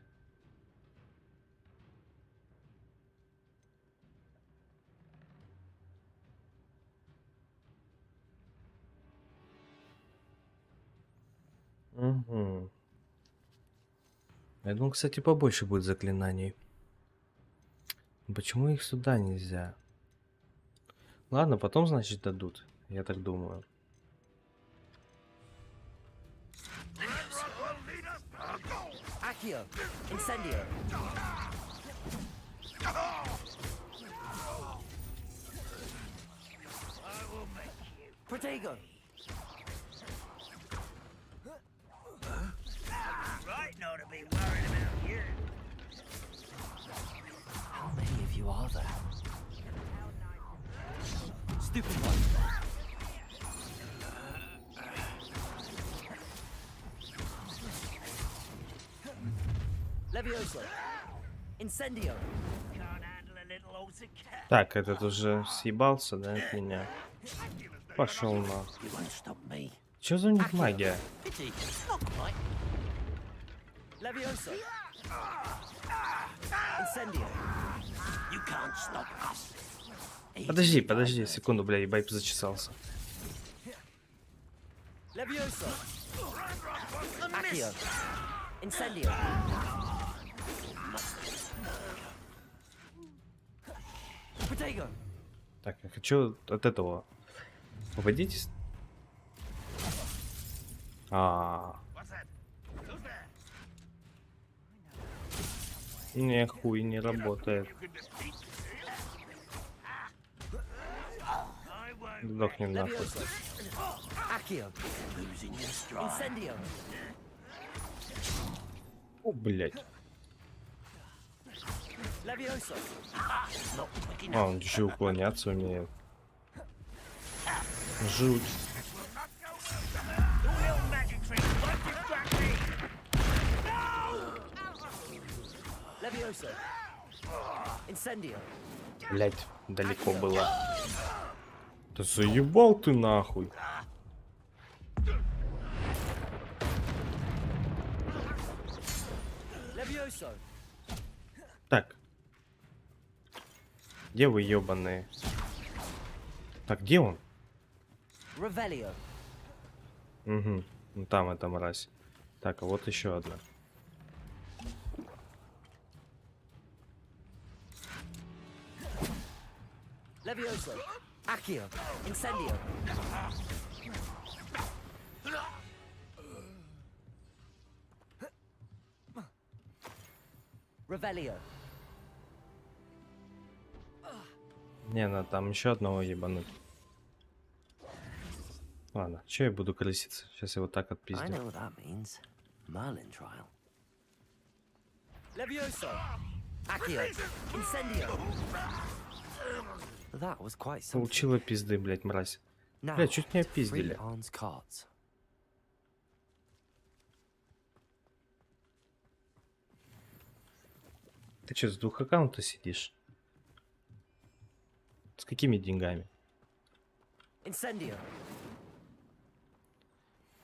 Угу. Я думал, кстати, побольше будет заклинаний. Почему их сюда нельзя? Ладно, потом, значит, дадут. Я так думаю. Accio. Incendio. Protego. Right, not to be worried about you. How many of you are there? Stupid one. Levioso. Incendio. Can't handle a little old cat. Так, этот уже съебался, да, от меня? Пошел на. You won't stop me. Чё за у них магия? Pity. Not quite. Levioso. Incendio. You can't stop us. Подожди, секунду, бля, ебать, зачесался. Levioso. Accio. Incendio. Так, я хочу от этого. Попадитесь. Не, хуй не работает. Сдохни нахуй. О, блядь. А, он еще уклоняться умеет. Жуть. Блять, далеко было. Да заебал ты нахуй. Так. Где вы ебаные? Так, где он? Угу. Ну там эта мразь. Так, а вот еще одна. Levioso. Accio. Incendio. Revelio. Не, надо там еще одного ебануть. Ладно, че я буду крыситься? Сейчас я вот так I отпиздю. know what that means. Merlin trial. Levioso. Accio. Incendio. That was quite something. Получила пизды, блять, мразь. Now, Бля, чуть не to free опиздили. Arn's cards. Ты что, с двух аккаунтов сидишь? С какими деньгами? Incendio.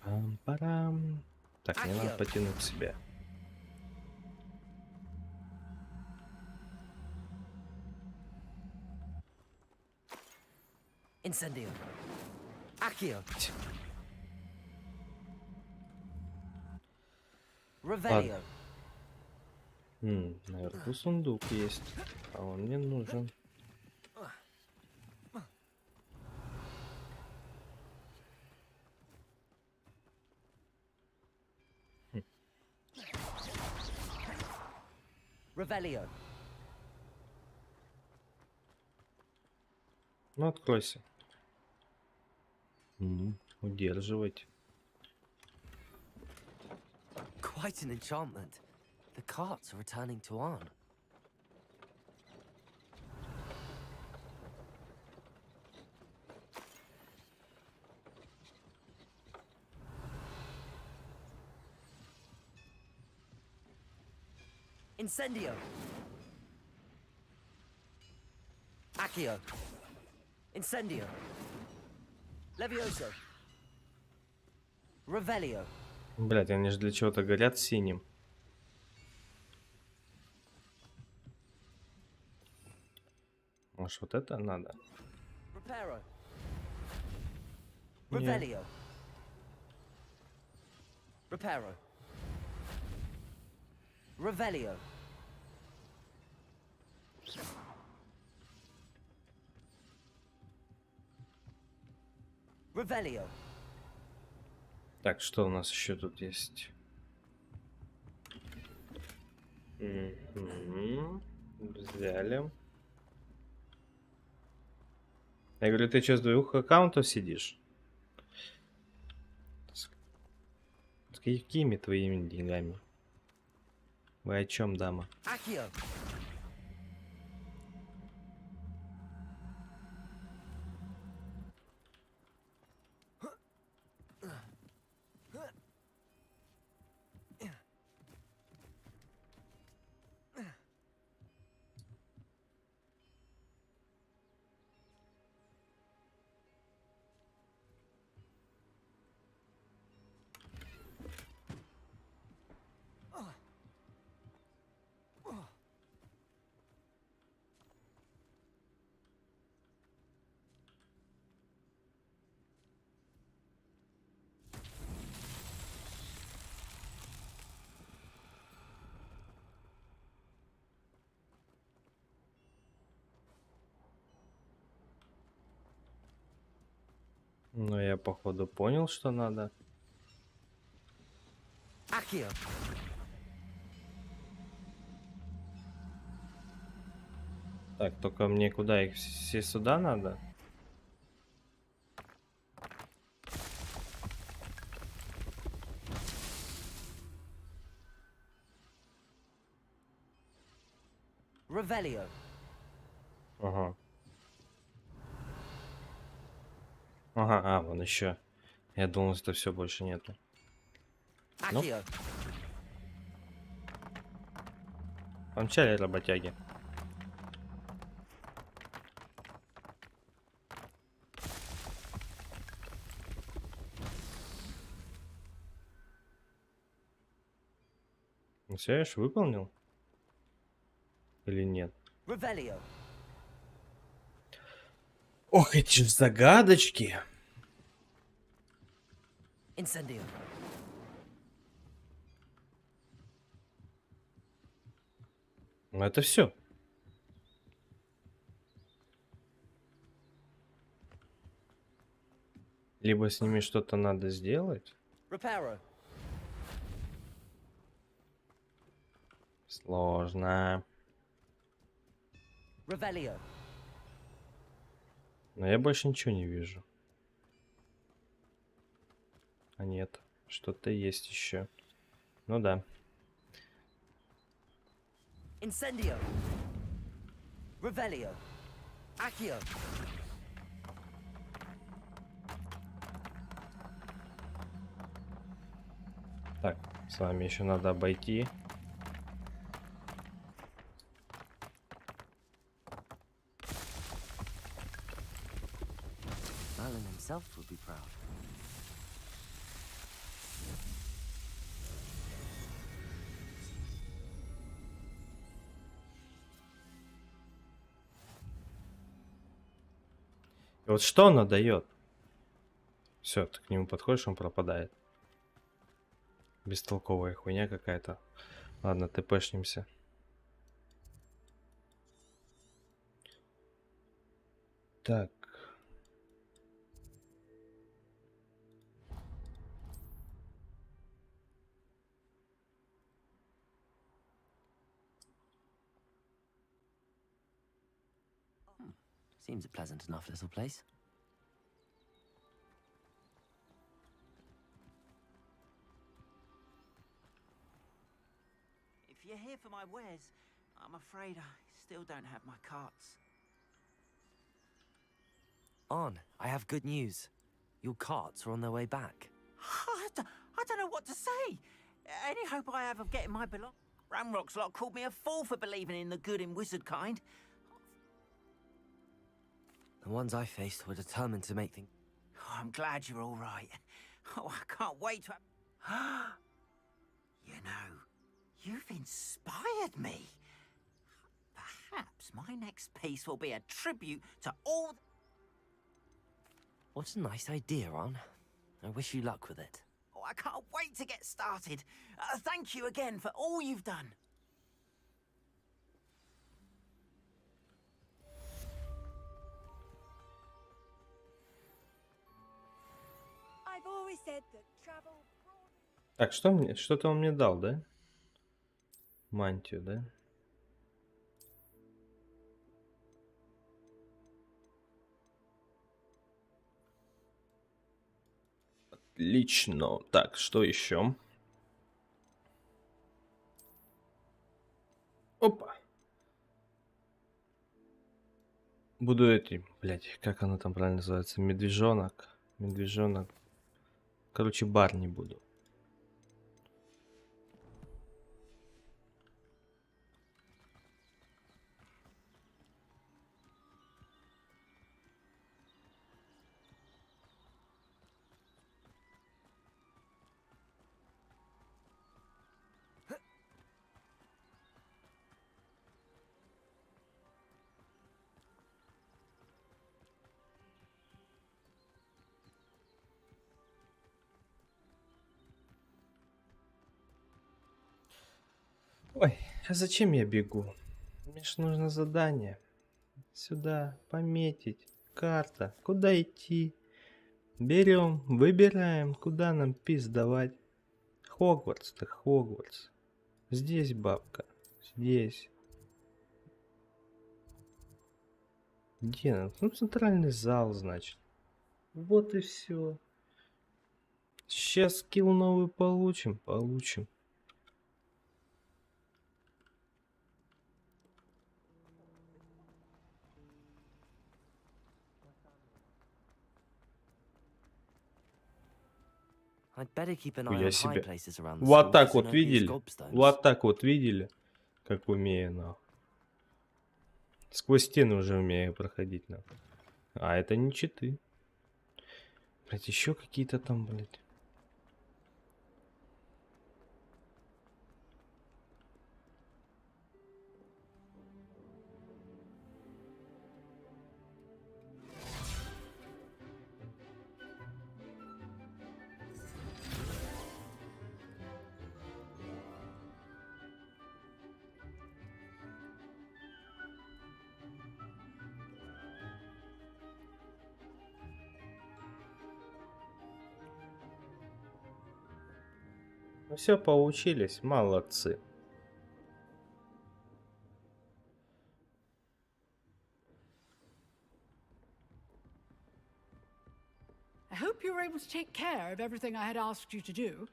Пам-парам. Так, мне надо потянуть себя. Incendio. Accio. Revelio. Наверху сундук есть. А он мне нужен. Revelio. Ну, откройся. Удерживать. Quite an enchantment. The carts are returning to Arn. Incendio. Accio. Incendio. Levioso. Revelio. Блять, они же для чего-то горят синим. Может, вот это надо? Reparo. Revelio. Reparo. Revelio. Revelio. Так, что у нас еще тут есть? Взяли. Я говорю, ты что, с двух аккаунтов сидишь? С какими твоими деньгами? Вы о чем, дама? Accio. Ну, я походу понял, что надо. Accio. Так, только мне куда их все сюда надо? Revelio. Ага. Ага, вон еще. Я думал, это все больше нету. Ну, Accio. помчали работяги. Ну, все, я ж выполнил? Или нет? Revelio. Ох, эти ж загадочки. Incendio. Ну, это все. Либо с ними что-то надо сделать. Reparo. Сложно. Revelio. Но я больше ничего не вижу. А нет, что-то есть еще. Ну да. Incendio. Revelio. Accio. Так, с вами еще надо обойти. Merlin himself would be proud. И вот что она дает? Все, ты к нему подходишь, он пропадает. Бестолковая хуйня какая-то. Ладно, тпшнимся. Так. Seems a pleasant enough little place. If you're here for my wares, I'm afraid I still don't have my carts. On, I have good news. Your carts are on their way back. I don't know what to say. Any hope I have of getting my Ramrock's lot called me a fool for believing in the good in wizard kind. The ones I faced were determined to make things. Oh, I'm glad you're all right. Oh, I can't wait to have... You know, you've inspired me. Perhaps my next piece will be a tribute to all... What a nice idea, On. I wish you luck with it. Oh, I can't wait to get started. Thank you again for all you've done. I've always said that travel. Так, что мне? Что-то он мне дал, да? Мантию, да? Отлично. Так, что еще? Опа. Буду эти, блять, как она там правильно называется? Медвежонок. Медвежонок. Короче, Барни буду. Ой, а зачем я бегу? Мне ж нужно задание. Сюда, пометить. Карта. Куда идти? Берем, выбираем, куда нам пиздовать. Хогвартс, так Хогвартс. Здесь бабка. Здесь. Где нам? Ну, центральный зал, значит. Вот и все. Сейчас скилл новый получим. Получим. I'd better keep an eye Хуя on high себе. places around the Вот school for так вот Zenobia's видели? gobstones. Вот так вот видели? Как умею, нахуй. Сквозь стены уже умею проходить, нахуй. А это не читы. Блять, еще какие-то там, блять. Ну все, поучились, молодцы. I hope you were able to take care of everything I had asked you to do.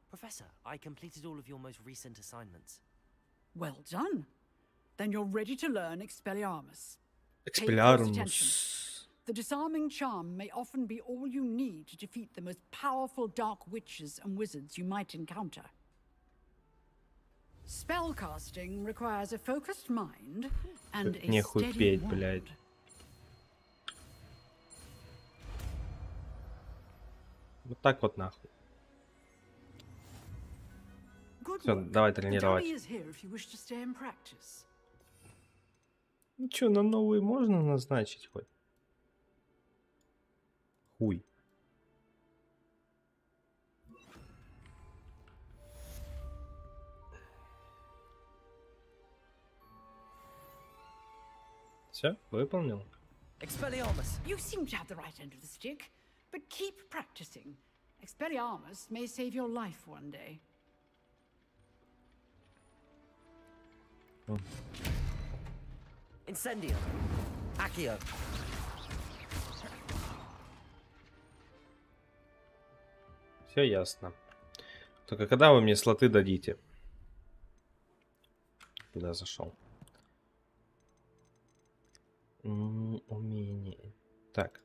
Professor, I completed all of your most recent assignments. Well done. Then you're ready to learn Expelliarmus. Pay close Expelliarmus. attention. The disarming charm may often be all you need to defeat the most powerful dark witches and wizards you might encounter. Spellcasting requires a focused mind and a Нехуй steady петь, wand. блядь. Вот так вот нахуй. Good Все, work. давай The тренировать. dummy is here if you wish to stay and practice. Ну чё, на новые можно назначить хоть? Хуй. Все, выполнил. Expelliarmus! You seem to have the right end of the stick, but keep practicing. Expelliarmus may save your life one day. Incendio! Accio! Все ясно. Только когда вы мне слоты дадите? Куда зашел? Умение. Так.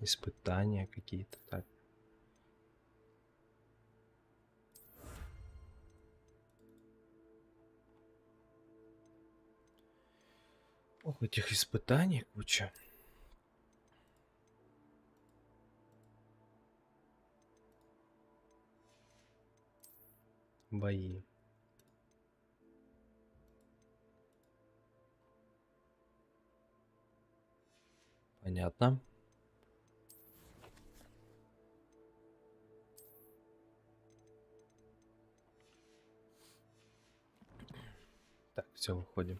Испытания какие-то. Так. Ох, этих испытаний куча. Бои. Понятно. Так, все, выходим.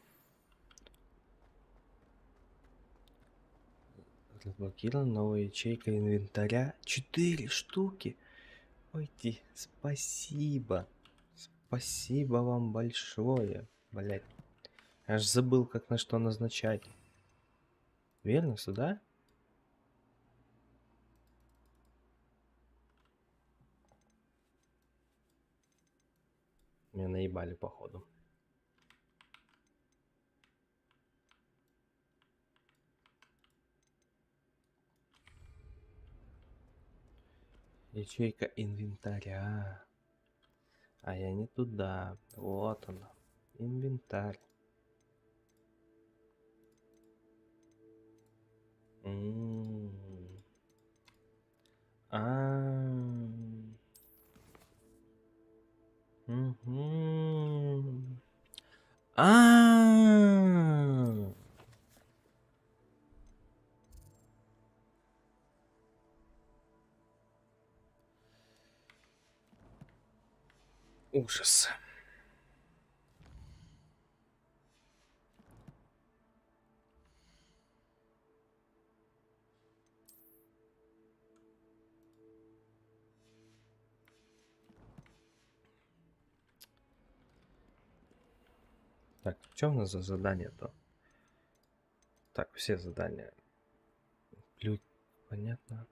Разблокирована новая ячейка инвентаря. 4 штуки. Ой, спасибо. Спасибо вам большое. Блять. Аж забыл, как на что назначать. Верно, сюда? Меня наебали, походу. Ячейка инвентаря. А я не туда. Вот она. Инвентарь. Мгм. А. Ужас. Так, что у нас за задание-то? Так, все задания. Понятно.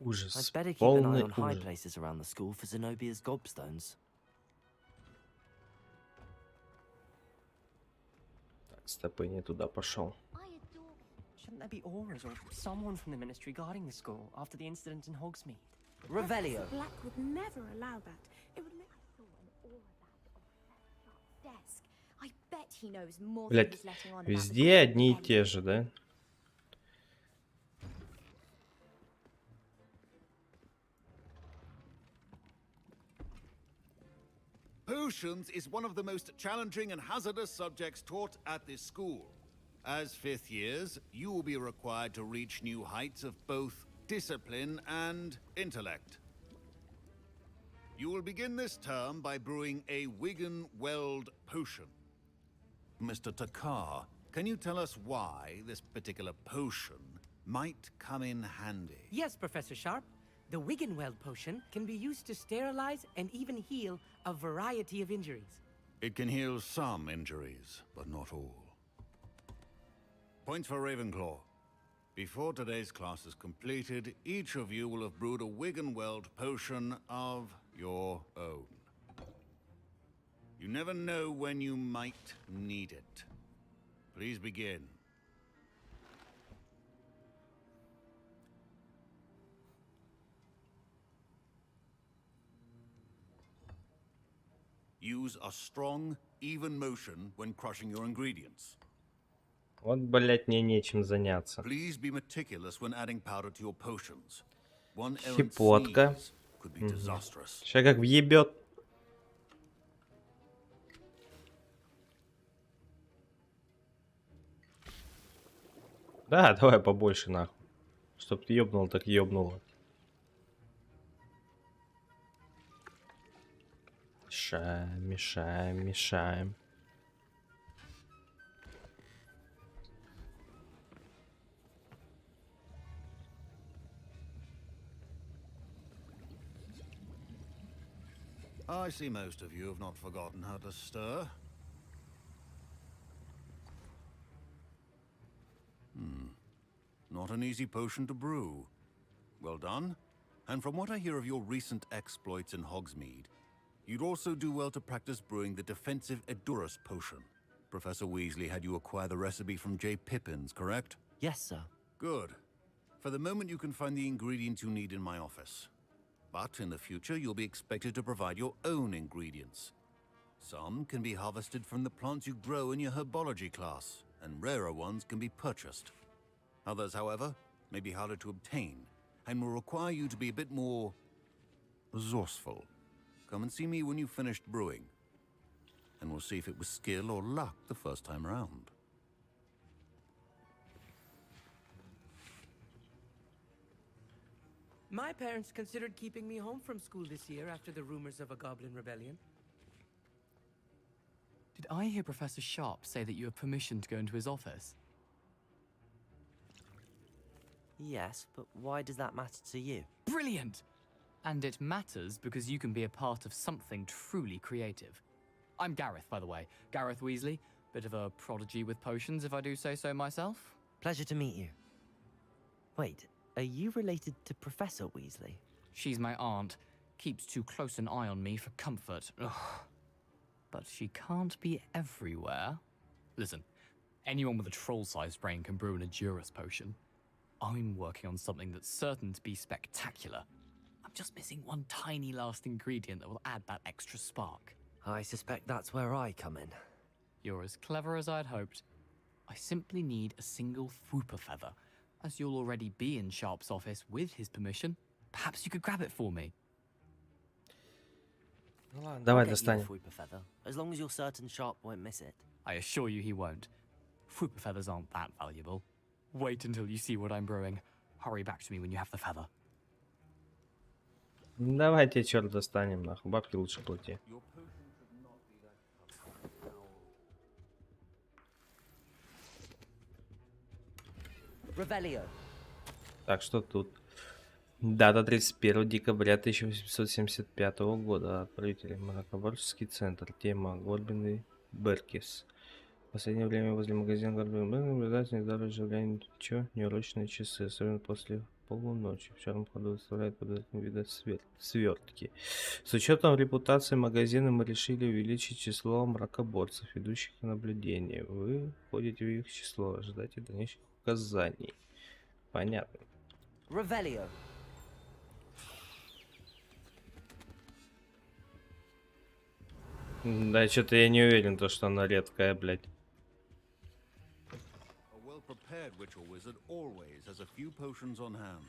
Ужас. I'd better keep an eye Полный on high ужас. places around the school for Zenobia's gobstones. Так, стопы не туда пошел. Shouldn't there be auras or someone from the ministry guarding the school after the incident in Hogsmeade? Professor Black would never allow that. It would make Desk. I bet he knows more than Блять, he's letting on about the везде одни и те же, да? Potions is one of the most challenging and hazardous subjects taught at this school. As fifth years, you will be required to reach new heights of both discipline and intellect. You will begin this term by brewing a Wigan-Weld potion. Mr. Takar, can you tell us why this particular potion might come in handy? Yes, Professor Sharp. The Wiggenweld potion can be used to sterilize and even heal a variety of injuries. It can heal some injuries, but not all. Points for Ravenclaw. Before today's class is completed, each of you will have brewed a Wiggenweld potion of your own. You never know when you might need it. Please begin. Use a strong, even motion when crushing your ingredients. Вот, блять, мне нечем заняться. Please be meticulous when adding powder to your potions. One errant Щепотка. sneeze could be disastrous. Сейчас как въебет. Да, давай побольше нахуй. Чтоб ты ёбнул, так ёбнуло. Мешаем, мешаем, мешаем. I see most of you have not forgotten how to stir. Not an easy potion to brew. Well done. And from what I hear of your recent exploits in Hogsmeade, you'd also do well to practice brewing the defensive Edurus potion. Professor Weasley had you acquire the recipe from J. Pippins, correct? Yes, sir. Good. For the moment, you can find the ingredients you need in my office. But in the future, you'll be expected to provide your own ingredients. Some can be harvested from the plants you grow in your herbology class, and rarer ones can be purchased. Others, however, may be harder to obtain, and will require you to be a bit more resourceful. Come and see me when you've finished brewing, and we'll see if it was skill or luck the first time around. My parents considered keeping me home from school this year after the rumors of a goblin rebellion. Did I hear Professor Sharp say that you have permission to go into his office? Yes, but why does that matter to you? Brilliant! And it matters because you can be a part of something truly creative. I'm Gareth, by the way. Gareth Weasley. Bit of a prodigy with potions, if I do say so myself. Pleasure to meet you. Wait, are you related to Professor Weasley? She's my aunt. Keeps too close an eye on me for comfort. Ugh. But she can't be everywhere. Listen, anyone with a troll-sized brain can brew an Edurus potion. I'm working on something that's certain to be spectacular. I'm just missing one tiny last ingredient that will add that extra spark. I suspect that's where I come in. You're as clever as I'd hoped. I simply need a single Fwooper feather. As you'll already be in Sharp's office with his permission, perhaps you could grab it for me. Ну ладно, давай I'll get you a достанем. Fwooper feather, as long as you're certain Sharp won't miss it. I assure you he won't. Fwooper feathers aren't that valuable. Wait until you see what I'm brewing. Hurry back to me when you have the feather. Давайте черт достанем, нахуй. Бабки лучше плати. Revelio. Так, что тут? Дата 31 декабря 1875 года. Отправитель Мракоборческий центр. Тема Горбин и Беркис. В последнее время возле магазина Горбин наблюдается нездоровое оживление. Чё? Неурочные часы, особенно после полуночи. В черном ходу выставляют подозрительный вид свертки. С учетом репутации магазина мы решили увеличить число мракоборцев, ведущих наблюдение. Вы входите в их число. Ожидайте дальнейших указаний. Понятно. Revelio. Да, что-то я не уверен, то, что она редкая, блядь. A well-prepared ritual wizard always has a few potions on hand.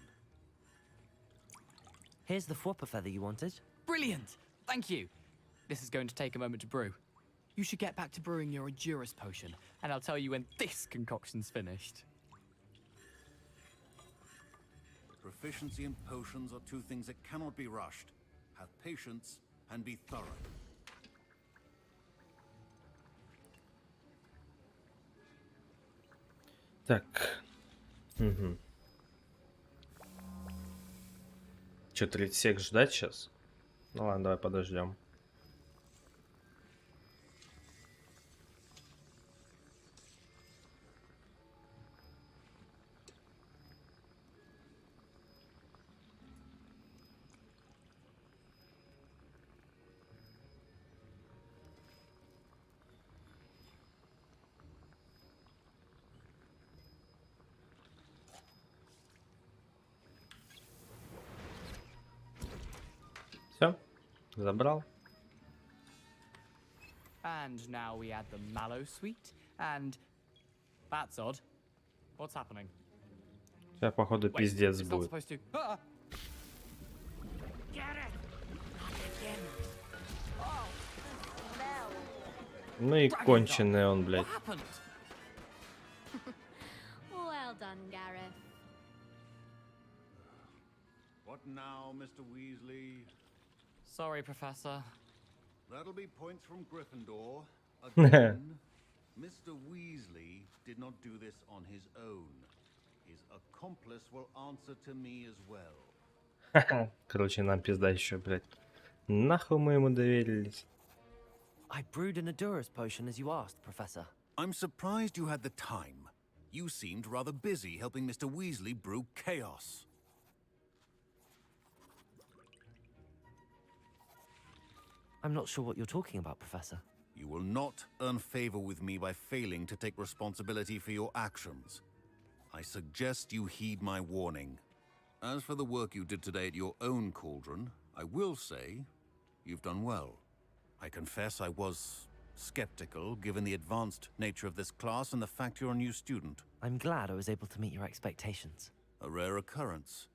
Here's the Fwopper feather you wanted. Brilliant! Thank you. This is going to take a moment to brew. You should get back to brewing your Endurus potion, and I'll tell you when this concoction's finished. Proficiency in potions are two things that cannot be rushed. Have patience and be thorough. Так. Угу. Че, 30 сек ждать сейчас? Ну ладно, давай подождем. Все, забрал. And now we add the mallow sweet, and that's odd. What's happening? Сейчас, походу, Wait, пиздец it's not будет. supposed to. Ah! Ну и конченый он, блядь. Well done, Gareth. What now, Mr. Weasley? Sorry, Professor. That'll be points from Gryffindor. Again, Mr. Weasley did not do this on his own. His accomplice will answer to me as well. Короче, нам пизда еще, блядь. Нахуй мы ему доверились. I brewed an Endurus potion as you asked, Professor. I'm surprised you had the time. You seemed rather busy helping Mr. Weasley brew chaos. I'm not sure what you're talking about, Professor. You will not earn favor with me by failing to take responsibility for your actions. I suggest you heed my warning. As for the work you did today at your own cauldron, I will say you've done well. I confess I was skeptical, given the advanced nature of this class and the fact you're a new student. I'm glad I was able to meet your expectations. A rare occurrence.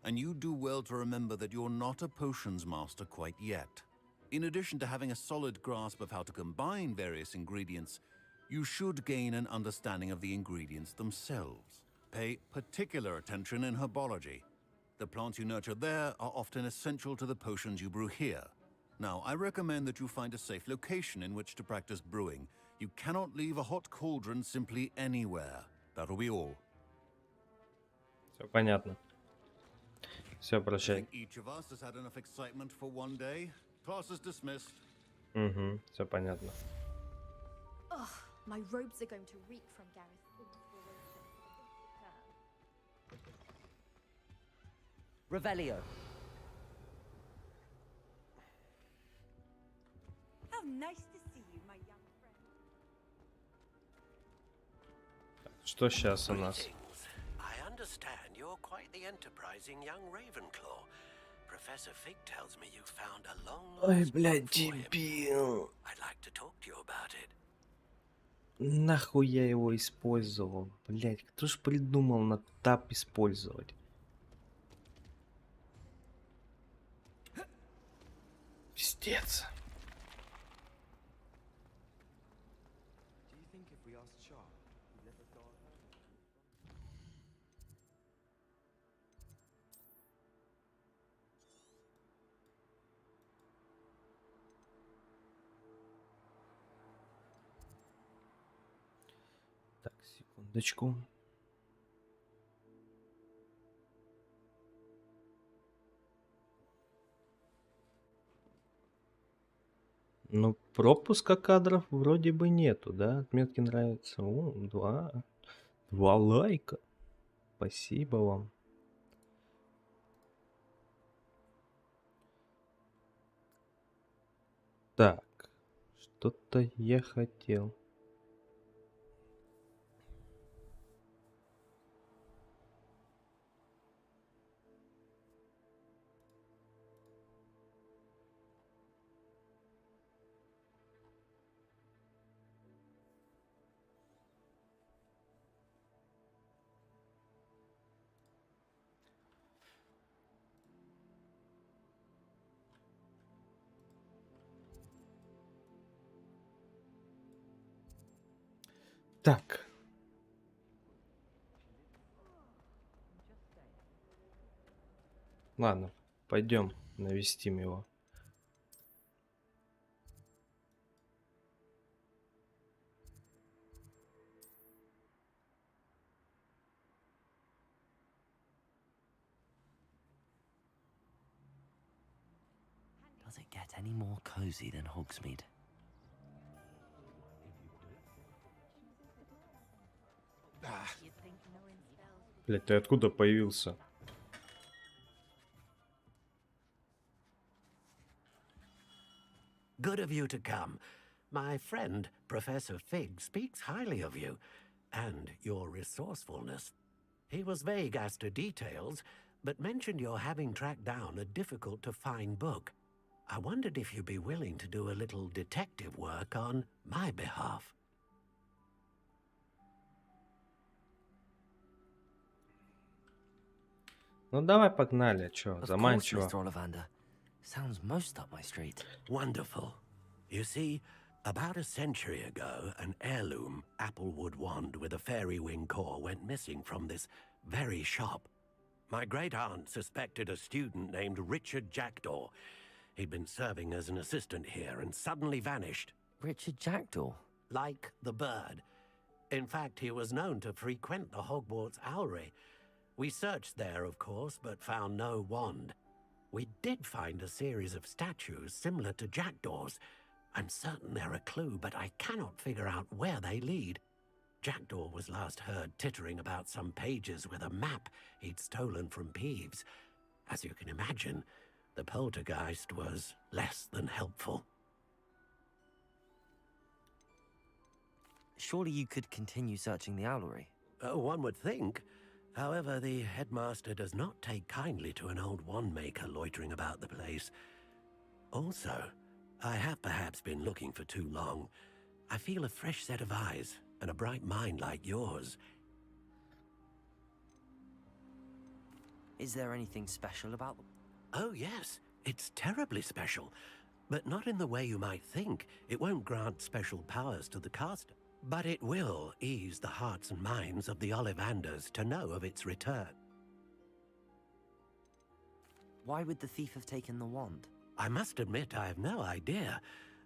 And you do well to remember that you're not a potions master quite yet. In addition to having a solid grasp of how to combine various ingredients, you should gain an understanding of the ingredients themselves. Pay particular attention in herbology. The plants you nurture there are often essential to the potions you brew here. Now, I recommend that you find a safe location in which to practice brewing. You cannot leave a hot cauldron simply anywhere. That'll be all. Все понятно. Все, I прощай. think each of us has had enough excitement for one day. Class is dismissed. Угу, все понятно. Ugh, my robes are going to reek from Gareth's inspiration. Revelio. How nice to see you, my young friend. Что сейчас у нас? I understand you're quite the enterprising young Ravenclaw. Professor Fig tells me you found a long Ой, lost блядь, book for him. дебил. I'd like to talk to you about it. Нахуй я его использовал? Блядь, кто ж придумал на тап использовать? Пиздец. Do you think if we asked Sharp, he'd let us go on home? Так, секундочку. Ну, пропуска кадров вроде бы нету, да? Отметки нравятся. О, два лайка. Спасибо вам. Так, что-то я хотел. Так. Ладно, пойдем навестим его. Does it get any more cozy than Hogsmeade? Блять, ты откуда появился? Good of you to come. My friend, Professor Fig, speaks highly of you and your resourcefulness. He was vague as to details, but mentioned your having tracked down a difficult-to-find book. I wondered if you'd be willing to do a little detective work on my behalf. Ну давай погнали, чё, Of course, заманчиво. Mr. Ollivander. Sounds most up my street. Wonderful. You see, about a century ago, an heirloom applewood wand with a fairy wing core went missing from this very shop. My great-aunt suspected a student named Richard Jackdaw. He'd been serving as an assistant here and suddenly vanished. Richard Jackdaw? Like the bird. In fact, he was known to frequent the Hogwarts Owlery. We searched there, of course, but found no wand. We did find a series of statues similar to Jackdaw's. I'm certain they're a clue, but I cannot figure out where they lead. Jackdaw was last heard tittering about some pages with a map he'd stolen from Peeves. As you can imagine, the poltergeist was less than helpful. Surely you could continue searching the owlery. One would think. However, the headmaster does not take kindly to an old wand maker loitering about the place. Also, I have perhaps been looking for too long. I feel a fresh set of eyes and a bright mind like yours. Is there anything special about them? Oh, yes. It's terribly special. But not in the way you might think. It won't grant special powers to the caster. But it will ease the hearts and minds of the Ollivanders to know of its return. Why would the thief have taken the wand? I must admit I have no idea.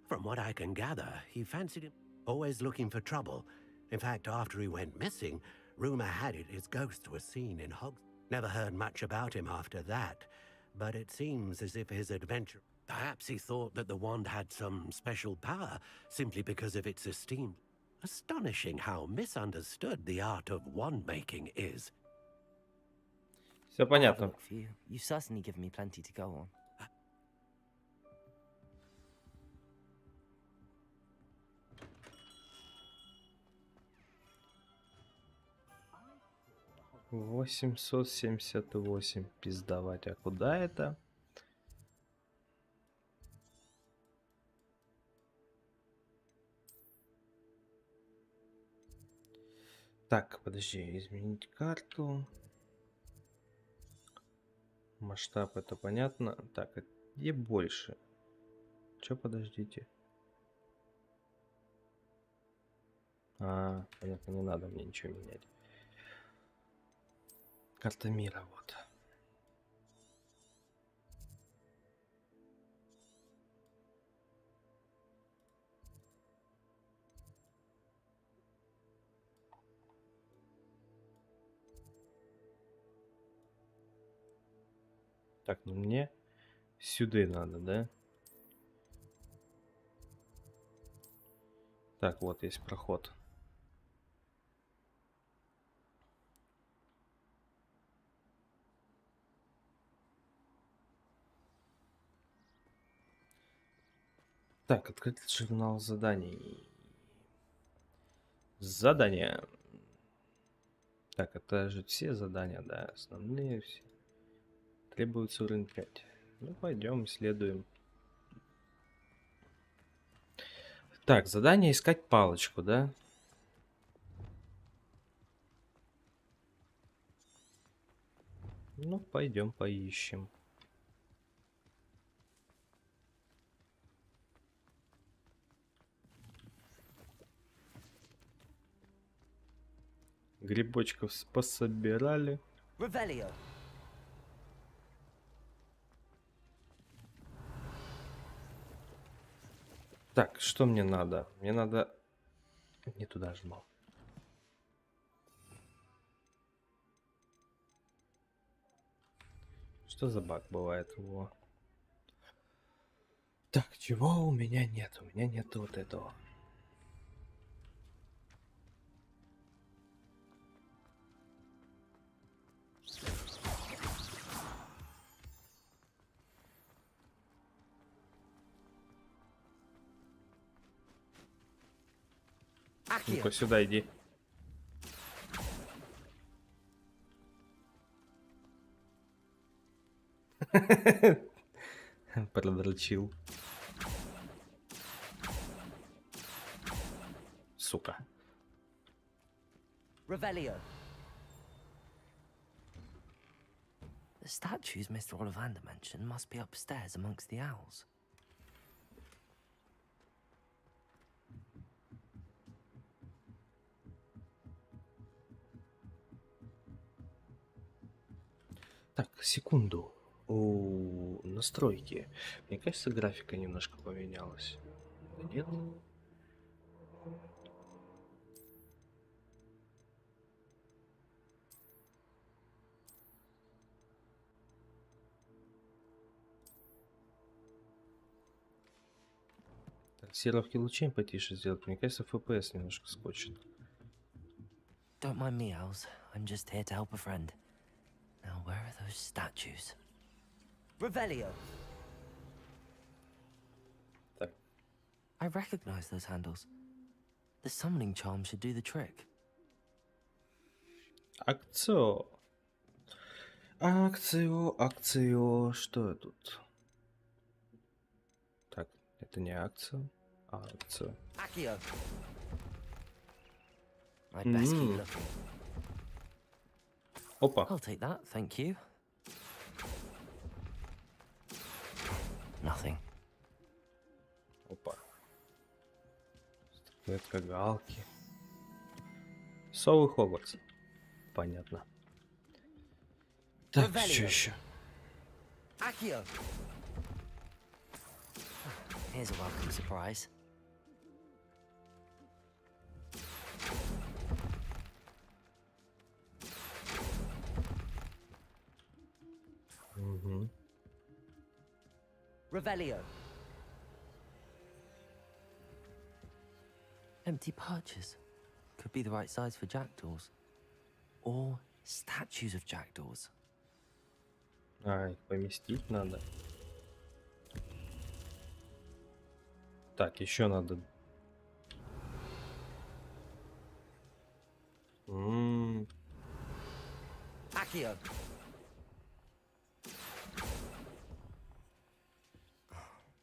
From what I can gather, he fancied him always looking for trouble. In fact, after he went missing, rumor had it his ghost was seen in Hogsmeade. Never heard much about him after that, but it seems as if his adventure... Perhaps he thought that the wand had some special power, simply because of its esteem. Astonishing how misunderstood the art of wand-making is. Все I'll have a понятно. look for you. You've certainly given me plenty to go on. $878. Пиздавать. А куда это? Так, подожди, изменить карту. Масштаб, это понятно. Так, где больше? Чё, подождите. Понятно, не надо мне ничего менять. Карта мира, вот. Так, ну мне сюда надо, да? Так, вот есть проход. Так, открыть журнал заданий. Задания. Так, это же все задания, да, основные все. Требуется уровень 5. Ну, пойдем, исследуем. Так, задание искать палочку, да? Ну, пойдем поищем. Грибочков пособирали. Revelio. Так, что мне надо? Мне надо... Не туда жму. Что за баг бывает его? Так, чего у меня нет? У меня нет вот этого. Ну-ка сюда иди. Продрочил. Сука. Revelio. The statues Mr. Ollivander mentioned must be upstairs amongst the owls. Так, секунду. У настройки. Мне кажется, графика немножко поменялась. Да нет? Трассировки лучей потише сделать. Мне кажется, FPS немножко скочит. Don't mind me, owls. I'm just here to help a friend. Now, where are those statues? Revelio. Так. I recognize those handles. The summoning charm should do the trick. Акцио. Акцио. Что тут? Так, это не акцио, а акцио. Accio. I'd best keep М. looking. Опа. I'll take that, thank you. Nothing. Опа. Статуэтка галки. Совы Хогвартс. Понятно. Так, что еще? Accio. Here's a welcome surprise. Угу. Revelio. Empty perches. Could be the right size for jackdaws. Or statues of jackdaws. А, их поместить надо. Так, еще надо. Accio.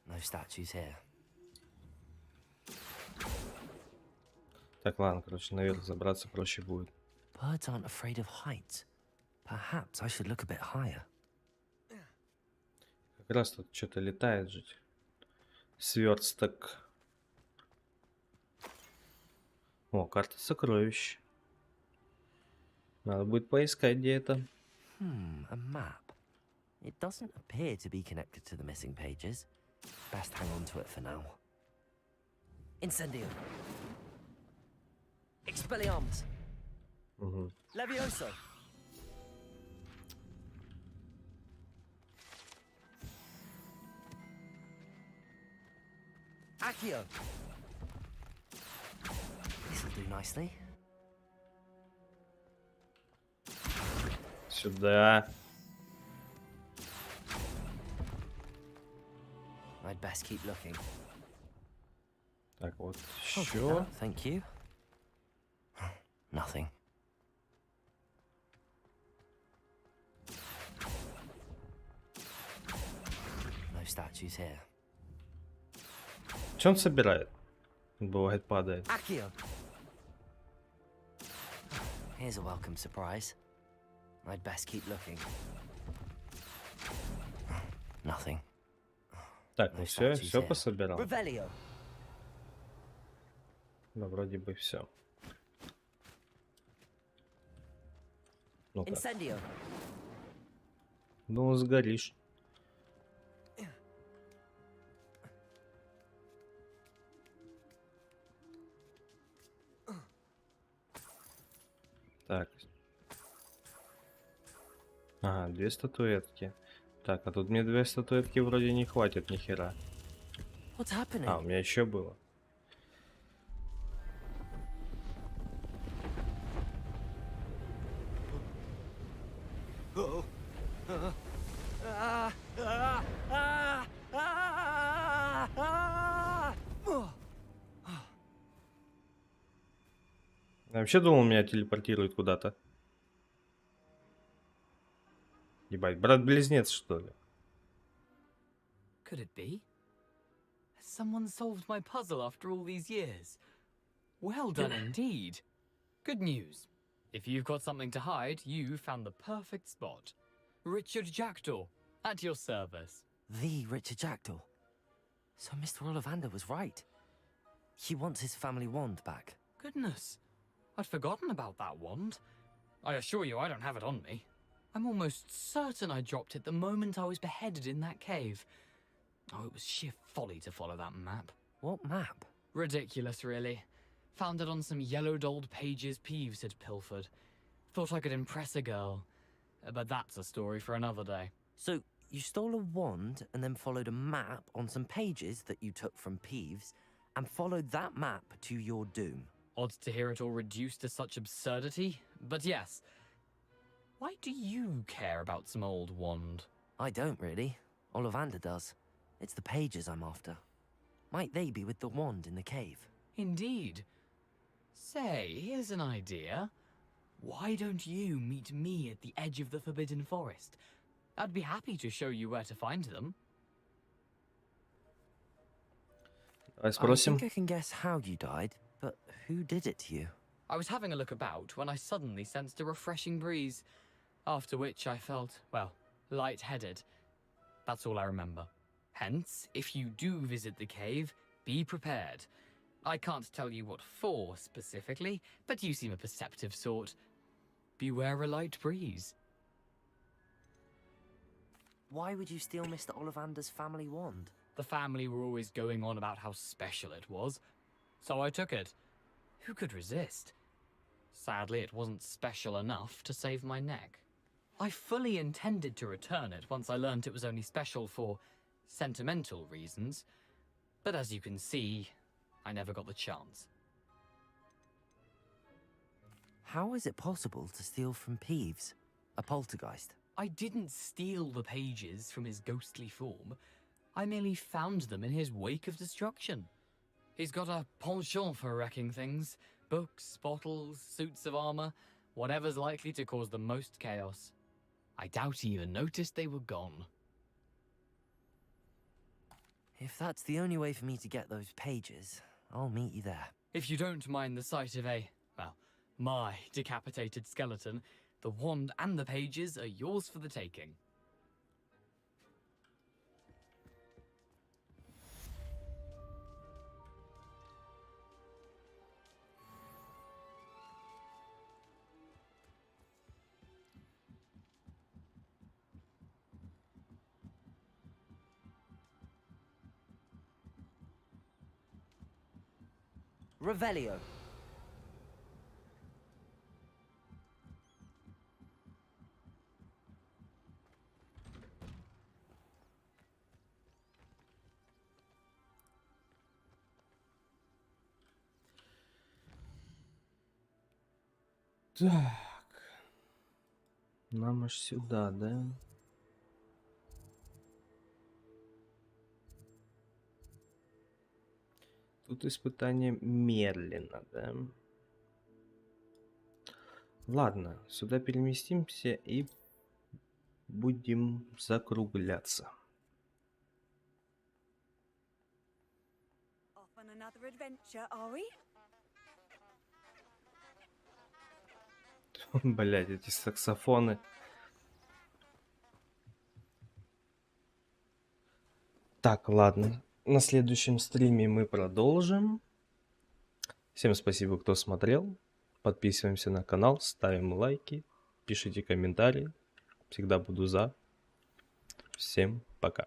No statues here. Так, ладно, короче, наверх забраться проще будет. Birds aren't afraid of heights. Perhaps I should look a bit higher. Как раз тут что-то летает же. Сверсток. О, карта сокровищ. Надо будет поискать, где это. A map. It doesn't appear to be connected to the missing pages. Best hang on to it for now. Incendio. Expelliarmus. Угу. Levioso. Accio. This'll do nicely. Сюда. I'd best keep looking. Так, вот I'll do еще. that, thank you. Nothing. No statues here. Что он собирает? Бывает, падает. Accio. Here's a welcome surprise. I'd best keep looking. Nothing. Так, ну все, все пособирал. Revelio. Да, вроде бы все. Ну-ка. Incendio. Ну, сгоришь. Так. Ага, 2 статуэтки. Так, а тут мне 2 статуэтки вроде не хватит ни хера. What's happening? А, у меня еще было. Я вообще думал, меня телепортирует куда-то. Ебать, брат-близнец, что ли? Could it be? Has someone solved my puzzle after all these years? Well done indeed. Good news. If you've got something to hide, you found the perfect spot. Richard Jackdaw, at your service. The Richard Jackdaw. So Mr. Ollivander was right. He wants his family wand back. Goodness, I'd forgotten about that wand. I assure you I don't have it on me. I'm almost certain I dropped it the moment I was beheaded in that cave. Oh, it was sheer folly to follow that map. What map? Ridiculous, really. Found it on some yellowed old pages Peeves had pilfered. Thought I could impress a girl. But that's a story for another day. So you stole a wand and then followed a map on some pages that you took from Peeves and followed that map to your doom. Odd to hear it all reduced to such absurdity, but yes. Why do you care about some old wand? I don't really. Ollivander does. It's the pages I'm after. Might they be with the wand in the cave? Indeed. Say, here's an idea. Why don't you meet me at the edge of the Forbidden Forest? I'd be happy to show you where to find them. I think I can guess how you died, but who did it to you? I was having a look about when I suddenly sensed a refreshing breeze, after which I felt, well, lightheaded. That's all I remember. Hence, if you do visit the cave, be prepared. I can't tell you what for specifically, but you seem a perceptive sort. Beware a light breeze. Why would you steal Mr. Ollivander's family wand? The family were always going on about how special it was, so I took it. Who could resist? Sadly, it wasn't special enough to save my neck. I fully intended to return it once I learned it was only special for sentimental reasons, but as you can see, I never got the chance. How is it possible to steal from Peeves, a poltergeist? I didn't steal the pages from his ghostly form. I merely found them in his wake of destruction. He's got a penchant for wrecking things. Books, bottles, suits of armor, whatever's likely to cause the most chaos. I doubt he even noticed they were gone. If that's the only way for me to get those pages, I'll meet you there. If you don't mind the sight of my decapitated skeleton, the wand and the pages are yours for the taking. Revelio. Так. Нам аж сюда, да? Тут испытание Мерлина, да? Ладно, сюда переместимся и будем закругляться. Off on another adventure, are we? Блять, эти саксофоны. Так, ладно. На следующем стриме мы продолжим. Всем спасибо, кто смотрел. Подписываемся на канал, ставим лайки, пишите комментарии. Всегда буду за. Всем пока.